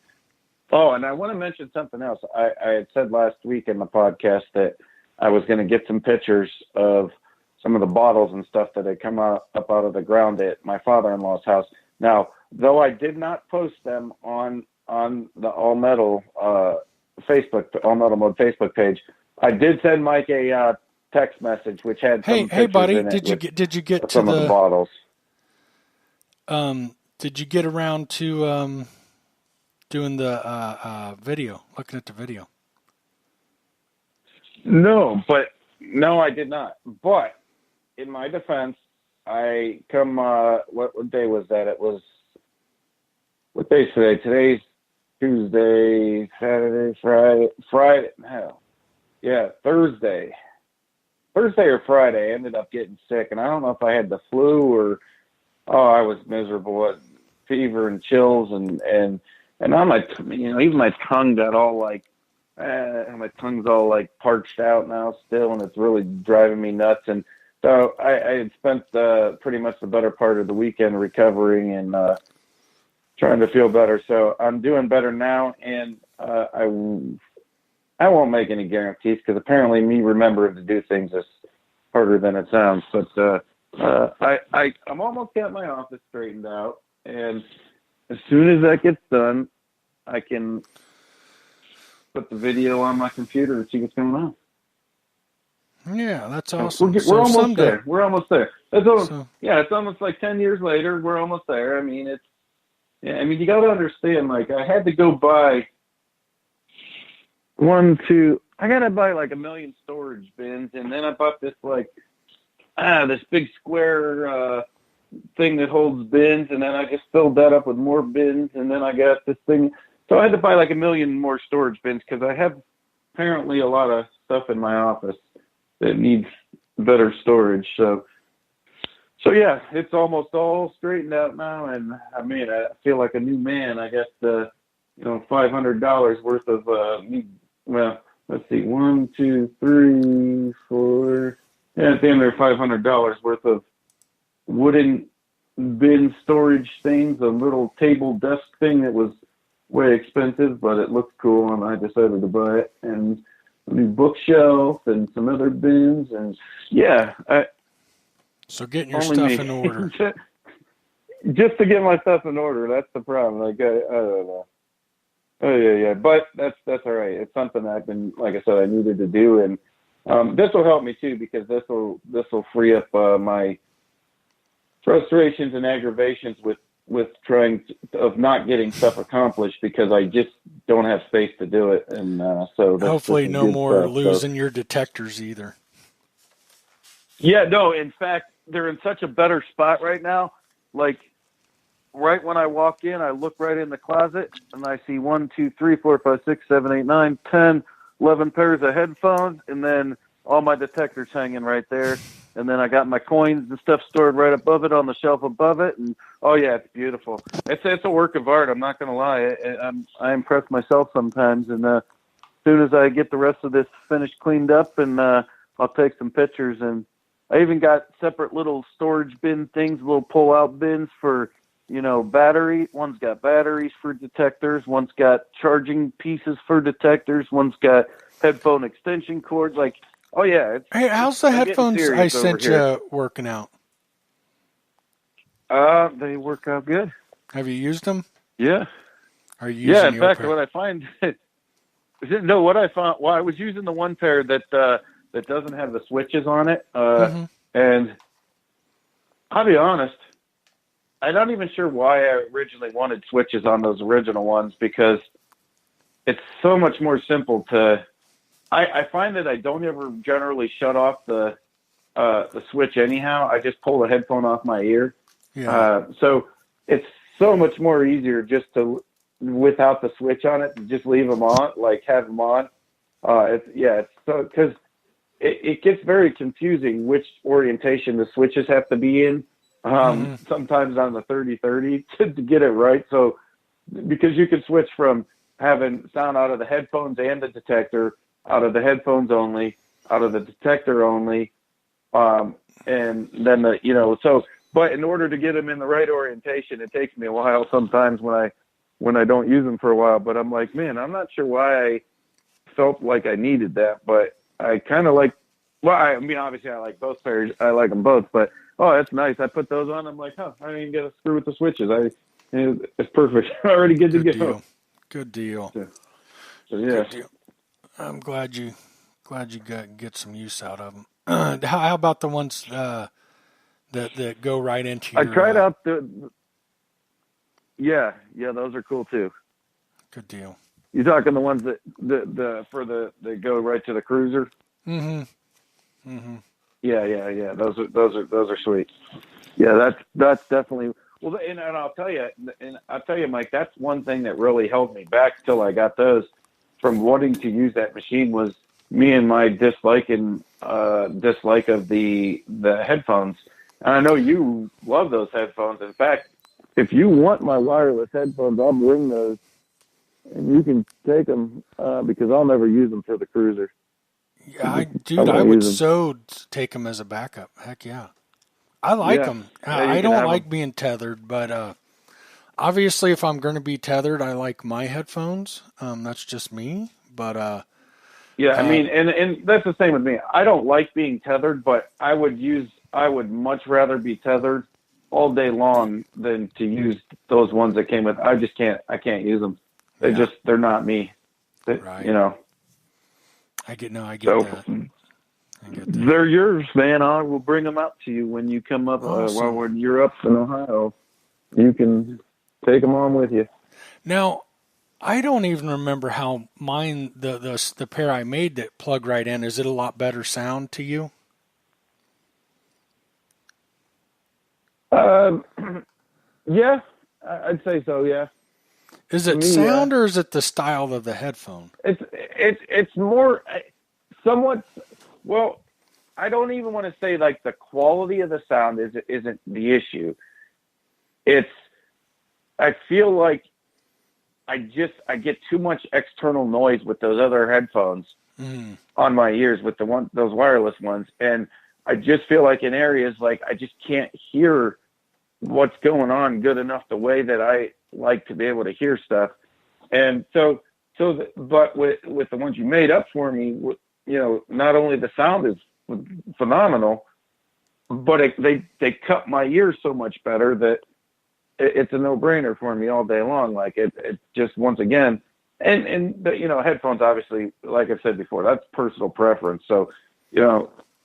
I want to mention something else. I had said last week in the podcast that I was going to get some pictures of some of the bottles and stuff that had come up out of the ground at my father-in-law's house. Now, though I did not post them on the All Metal All Metal Mode Facebook page, I did send Mike a text message which had some hey buddy, in did you get to some of the bottles? Did you get around to doing the video, looking at the video? No, I did not. But in my defense, I come. What day was that? It was. What day is today? Today's Tuesday, Saturday, Friday. No, yeah, Thursday or Friday. I ended up getting sick, and I don't know if I had the flu or I was miserable, fever and chills, and on my, even my tongue got all like. My tongue's all like parched out now still, and it's really driving me nuts. And so I had spent pretty much the better part of the weekend recovering and trying to feel better. So I'm doing better now, and I won't make any guarantees because apparently me remembering to do things is harder than it sounds. But I'm almost got my office straightened out, and as soon as that gets done, I can put the video on my computer and see what's going on. Yeah, that's awesome. We're almost there. We're almost there. It's almost like 10 years later. We're almost there. I mean, you got to understand, like, I had to go buy I got to buy like 1 million storage bins, and then I bought this this big square thing that holds bins, and then I just filled that up with more bins, and then I got this thing. So I had to buy like 1 million more storage bins because I have apparently a lot of stuff in my office that needs better storage. So yeah, it's almost all straightened out now, and I mean, I feel like a new man. I got $500 worth of let's see, 1, 2, 3, 4. Yeah, at the end there, $500 worth of wooden bin storage things. A little table desk thing that was way expensive, but it looks cool, and I decided to buy it. And a new bookshelf and some other bins, and yeah. So getting your stuff in order. Just to get my stuff in order, that's the problem. Like I don't know. Oh yeah, but that's all right. It's something I've been, like I said, I needed to do, and this will help me too because this will free up my frustrations and aggravations with trying of not getting stuff accomplished because I just don't have space to do it, and so that's hopefully no more stuff, losing your detectors either. Yeah, no. In fact, they're in such a better spot right now. Like right when I walk in, I look right in the closet and I see 1, 2, 3, 4, 5, 6, 7, 8, 9, 10, 11 pairs of headphones, and then all my detectors hanging right there. And then I got my coins and stuff stored right above it on the shelf above it. And oh yeah, it's beautiful. It's a work of art. I'm not going to lie. I impress myself sometimes. And as soon as I get the rest of this finished, cleaned up, and I'll take some pictures. And I even got separate little storage bin things, little pull-out bins for, battery. One's got batteries for detectors. One's got charging pieces for detectors. One's got headphone extension cords. Like, oh yeah. Hey, how's the headphones I sent you working out? They work out good. Have you used them? Yeah. Are you using in fact, what I find, what I found, I was using the one pair that doesn't have the switches on it. And I'll be honest, I'm not even sure why I originally wanted switches on those original ones because it's so much more simple to, I find that I don't ever generally shut off the the switch anyhow. I just pull the headphone off my ear. Yeah. So it's so much more easier just to, without the switch on it, to just leave them on, like have them on. It's so, because it gets very confusing which orientation the switches have to be in. Sometimes on the 30-30 to get it right. So because you can switch from having sound out of the headphones and the detector, out of the headphones only, out of the detector only, and then but in order to get them in the right orientation, it takes me a while sometimes when I don't use them for a while. But I'm like, man, I'm not sure why I felt like I needed that, but I kind of like. Well, I mean, obviously, I like both pairs. I like them both, but that's nice. I put those on. I'm like, I didn't even get to screw with the switches. It's perfect. Already good to go. Deal. Good deal. So yeah. Good deal. I'm glad you get some use out of them. How about the ones that go right into your? I tried out the. Yeah, those are cool too. Good deal. You talking the ones that that go right to the cruiser? Yeah. Those are sweet. Yeah, that's definitely. Well, and I'll tell you, Mike, that's one thing that really held me back till I got those from wanting to use that machine was me and my dislike of the headphones. And I know you love those headphones. In fact, if you want my wireless headphones, I'll bring those, and you can take them because I'll never use them for the cruiser. Yeah, I would so take them as a backup. Heck yeah. I like them. I don't like being tethered, but obviously if I'm going to be tethered, I like my headphones. That's just me. But I mean, and that's the same with me. I don't like being tethered, but I would much rather be tethered all day long than to use those ones that came with. I can't use them. They're not me. Right. I get that. They're yours, man. I will bring them out to you when you come up. Awesome. When you're up in Ohio, you can take them on with you. Now, I don't even remember how mine the pair I made that plug right in. Is it a lot better sound to you? Yeah, I'd say so. Yeah. Is it sound or is it the style of the headphone? It's more somewhat. Well, I don't even want to say like the quality of the sound isn't the issue. I feel like I get too much external noise with those other headphones on my ears with those wireless ones, and I just feel like in areas like I just can't hear what's going on good enough the way that I like to be able to hear stuff. And but with the ones you made up for me, not only the sound is phenomenal, but they cut my ears so much better that it's a no-brainer for me all day long. Like it just, once again, and headphones, obviously, like I said before, that's personal preference. So,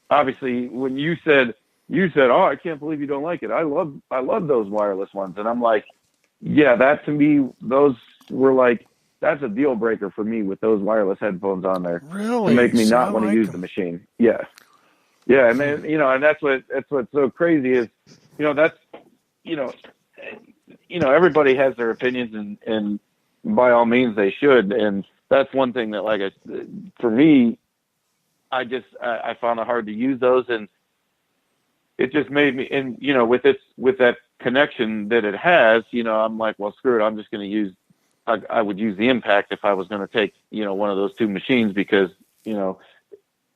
obviously when you said, oh, I can't believe you don't like it. I love those wireless ones. And I'm like, yeah, that to me, those were like, that's a deal breaker for me with those wireless headphones on there. Really? To make me not want to use the machine. Yeah. Yeah. And then, and that's what's so crazy is, that's, everybody has their opinions and by all means they should. And that's one thing that for me, I found it hard to use those, and it just made me, and, with that connection that it has, I'm like, well, screw it. I'm just going to use, I would use the Impact if I was going to take, one of those two machines because,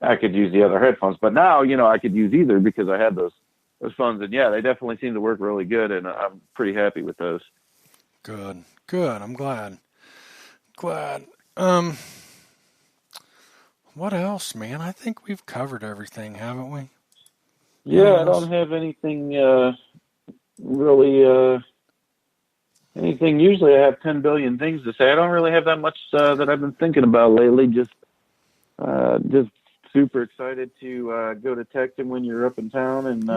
I could use the other headphones. But now, I could use either because I had those phones. And yeah, they definitely seem to work really good. And I'm pretty happy with those. Good. I'm glad. What else, man? I think we've covered everything, haven't we? Yeah, I don't have anything really. Anything. Usually I have 10 billion things to say. I don't really have that much that I've been thinking about lately. Just super excited to go to Texas when you're up in town, and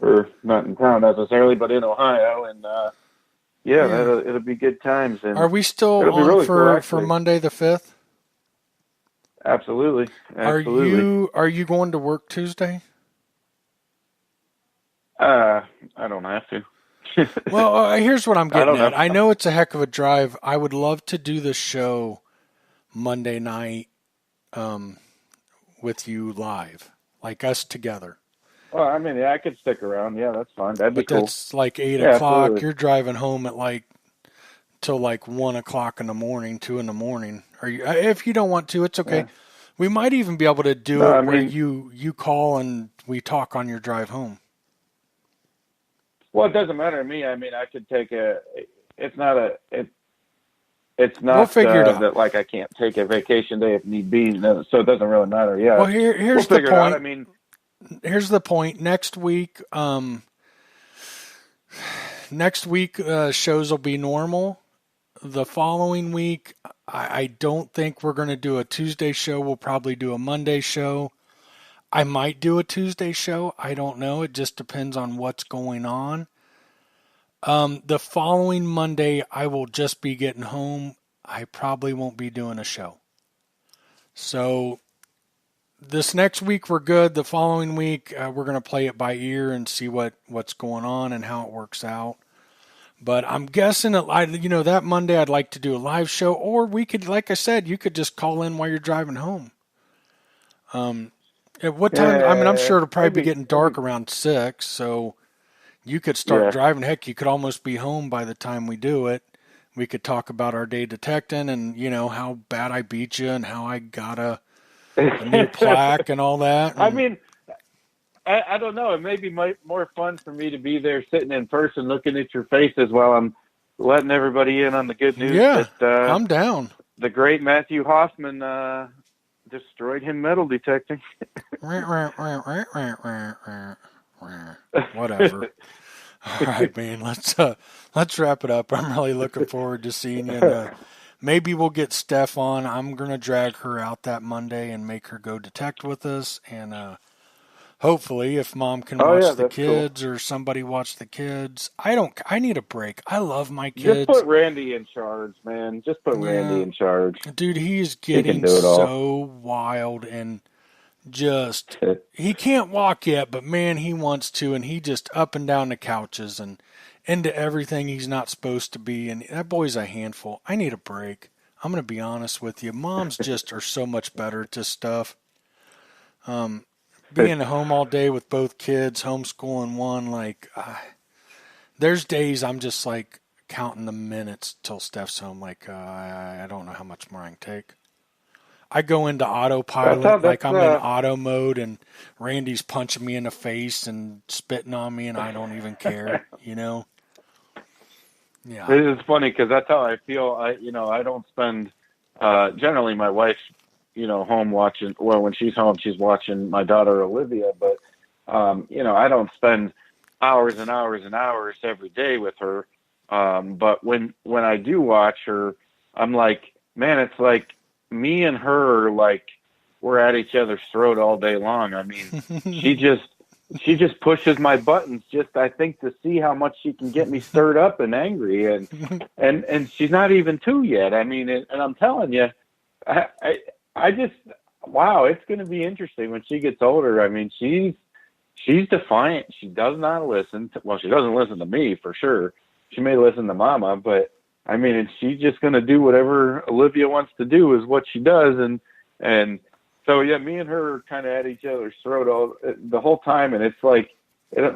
or not in town necessarily, but in Ohio, and it'll be good times. And are we still on really for Monday the 5th? Absolutely. Are you going to work Tuesday? I don't have to. Well, here's what I'm I getting don't at. know. I know it's a heck of a drive. I would love to do the show Monday night um, with you live, like us together. Well, I mean, yeah, I could stick around. Yeah, that's fine. That'd be But cool. that's like eight Yeah, o'clock. absolutely. You're driving home at like till like 1 o'clock in the morning, 2 in the morning. Or if you don't want to, it's okay. Yeah. We might even be able to No, do I it where mean, you call and we talk on your drive home. well, it doesn't matter to me. I mean, I could take a. It's not a. It's We'll not figure it out. that like I can't take a vacation day if need be. No, so it doesn't really matter. Well, Yeah, we'll here's the figure it out. I point. mean, Here's the point. Next week shows will be normal. The following week, I don't think we're going to do a Tuesday show. We'll probably do a Monday show. I might do a Tuesday show. I don't know. It just depends on what's going on. The following Monday, I will just be getting home. I probably won't be doing a show. So this next week we're good. The following week we're going to play it by ear and see what's going on and how it works out. But I'm guessing that Monday I'd like to do a live show, or we could, like I said, you could just call in while you're driving home. At what time? I mean, I'm yeah, sure it'll probably be getting dark around 6, so you could start yeah. driving. Heck, you could almost be home by the time we do it. We could talk about our day detecting and, how bad I beat you and how I got a new plaque and all that. I And mean, I don't know. It may be more fun for me to be there sitting in person looking at your faces while I'm letting everybody in on the good news yeah, that I'm down. the great Matthew Hoffman destroyed him metal detecting. Whatever. All right, man. Let's wrap it up. I'm really looking forward to seeing you. And, maybe we'll get Steph on. I'm gonna drag her out that Monday and make her go detect with us. And hopefully, if Mom can Oh yeah, watch the that's cool. kids or somebody watch the kids, I don't. I need a break. I love my Just kids. put Randy in charge, man. Just put Randy Yeah, in charge. dude, he's He can getting do it all. so wild and just he can't walk yet, but man, he wants to, and he just up and down the couches and into everything he's not supposed to be, and that boy's a handful. I need a break. I'm gonna be honest with you. Moms just are so much better at this stuff. Being at home all day with both kids, homeschooling one, like there's days I'm just like counting the minutes till Steph's home. Like I don't know how much more I can take. I go into That's how autopilot, like that's I'm in auto mode, and Randy's punching me in the face and spitting on me, and I don't even care, Yeah. it is funny because that's how I feel. I don't spend generally my wife's home watching. Well, when she's home, she's watching my daughter Olivia, but I don't spend hours and hours and hours every day with her. But when I do watch her, I'm like, man, it's like me and her, like we're at each other's throat all day long. I mean, she just pushes my buttons, just I think to see how much she can get me stirred up and angry, and she's not even 2 yet. I mean, and I'm telling you, I just wow, it's going to be interesting when she gets older. I mean, she's defiant. She does not listen. Well, she doesn't listen to me for sure. She may listen to Mama, but I mean, and she's just going to do whatever Olivia wants to do is what she does, and so yeah, me and her are kind of at each other's throat the whole time, and it's like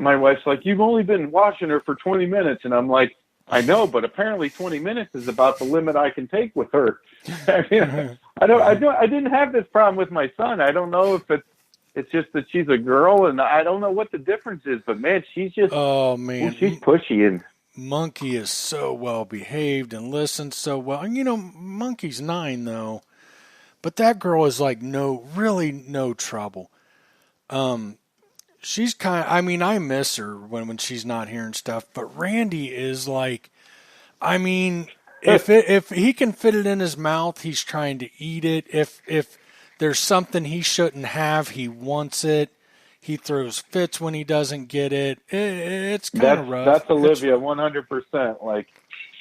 my wife's like, "You've only been watching her for 20 minutes," and I'm like, "I know, but apparently 20 minutes is about the limit I can take with her." I mean, I didn't have this problem with my son. I don't know if it's just that she's a girl, and I don't know what the difference is, but man, she's just Oh man, she's pushy and. Monkey is so well behaved and listens so well. And Monkey's 9 though, but that girl is like really no trouble. She's I mean, I miss her when she's not here and stuff. But Randy is like, I mean, if he can fit it in his mouth, he's trying to eat it. If there's something he shouldn't have, he wants it. He throws fits when he doesn't get it. It's kind of rough. That's Olivia, 100%. Like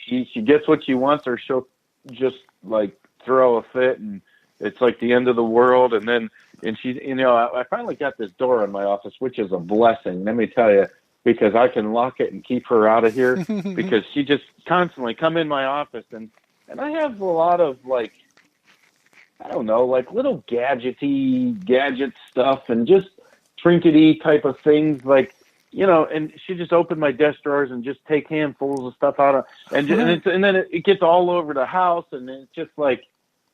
she gets what she wants, or she'll just like throw a fit, and it's like the end of the world. And she's I finally got this door in my office, which is a blessing. Let me tell you, because I can lock it and keep her out of here because she just constantly come in my office and I have a lot of like, I don't know, like little gadget stuff and just trinkety type of things like, and she just opened my desk drawers and just take handfuls of stuff out of, and then it gets all over the house and it's just like,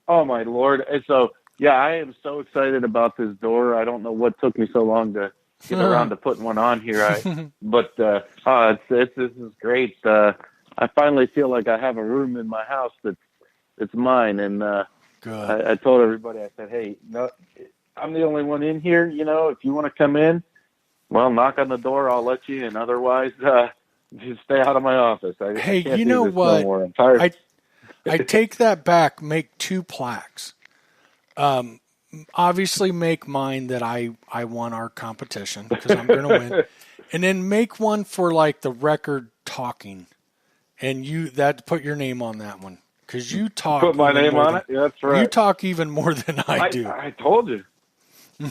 oh my Lord. And so, yeah, I am so excited about this door. I don't know what took me so long to get around to putting one on here. But this is great. I finally feel like I have a room in my house that's mine. And I told everybody, I said, hey, no, I'm the only one in here. If you want to come in, well, knock on the door. I'll let you. And otherwise, just stay out of my office. I can't you do know this what? No more. I'm tired. I take that back. Make 2 plaques. Obviously make mine that I won our competition because I'm going to win. And then make one for like the record talking. And put your name on that one. Because you talk. Put my name on it? Yeah, that's right. You talk even more than I do. I told you.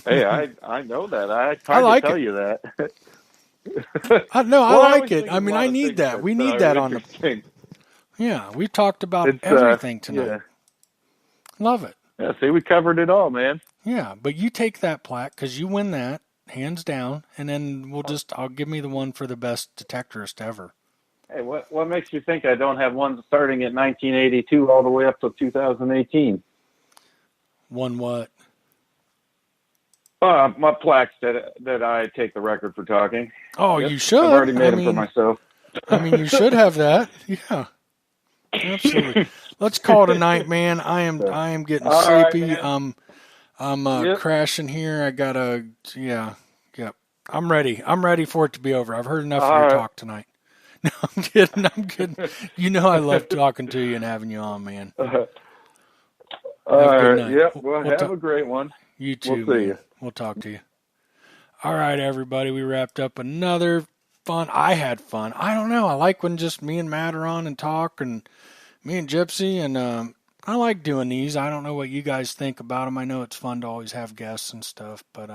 Hey, I know that. I tried to tell you that. I like it. I mean, I need that. We need that on the. Yeah, we talked about everything tonight. Yeah. Love it. Yeah, see, we covered it all, man. Yeah, but you take that plaque because you win that, hands down, and then I'll give me the one for the best detectorist ever. Hey, what makes you think I don't have one starting at 1982 all the way up to 2018? One what? My plaques that I take the record for talking. Oh, you should. I've already made them for myself. I mean, you should have that. Yeah. Absolutely. Let's call it a night, man. I am getting sleepy. Right, I'm crashing here. I gotta. Yeah. I'm ready. I'm ready for it to be over. I've heard enough of your talk tonight. No, I'm kidding. You know I love talking to you and having you on, man. All right. Yep. Well, have a great one. You too. We'll see you. We'll talk to you. All right, everybody. We wrapped up another fun. I had fun. I don't know. I like when just me and Matt are on and talk, and me and Gypsy, and I like doing these. I don't know what you guys think about them. I know it's fun to always have guests and stuff, but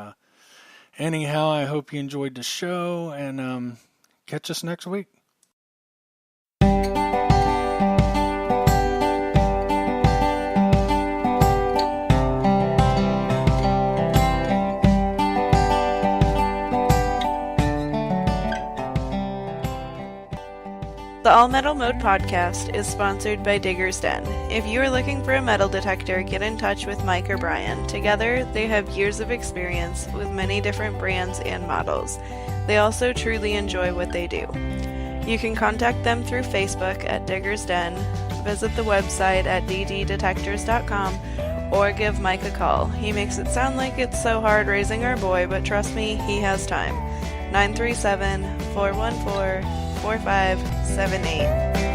anyhow, I hope you enjoyed the show, and catch us next week. The All Metal Mode podcast is sponsored by Digger's Den. If you are looking for a metal detector, get in touch with Mike or Brian. Together, they have years of experience with many different brands and models. They also truly enjoy what they do. You can contact them through Facebook at Digger's Den, visit the website at dddetectors.com, or give Mike a call. He makes it sound like it's so hard raising our boy, but trust me, he has time. 937-414-4578.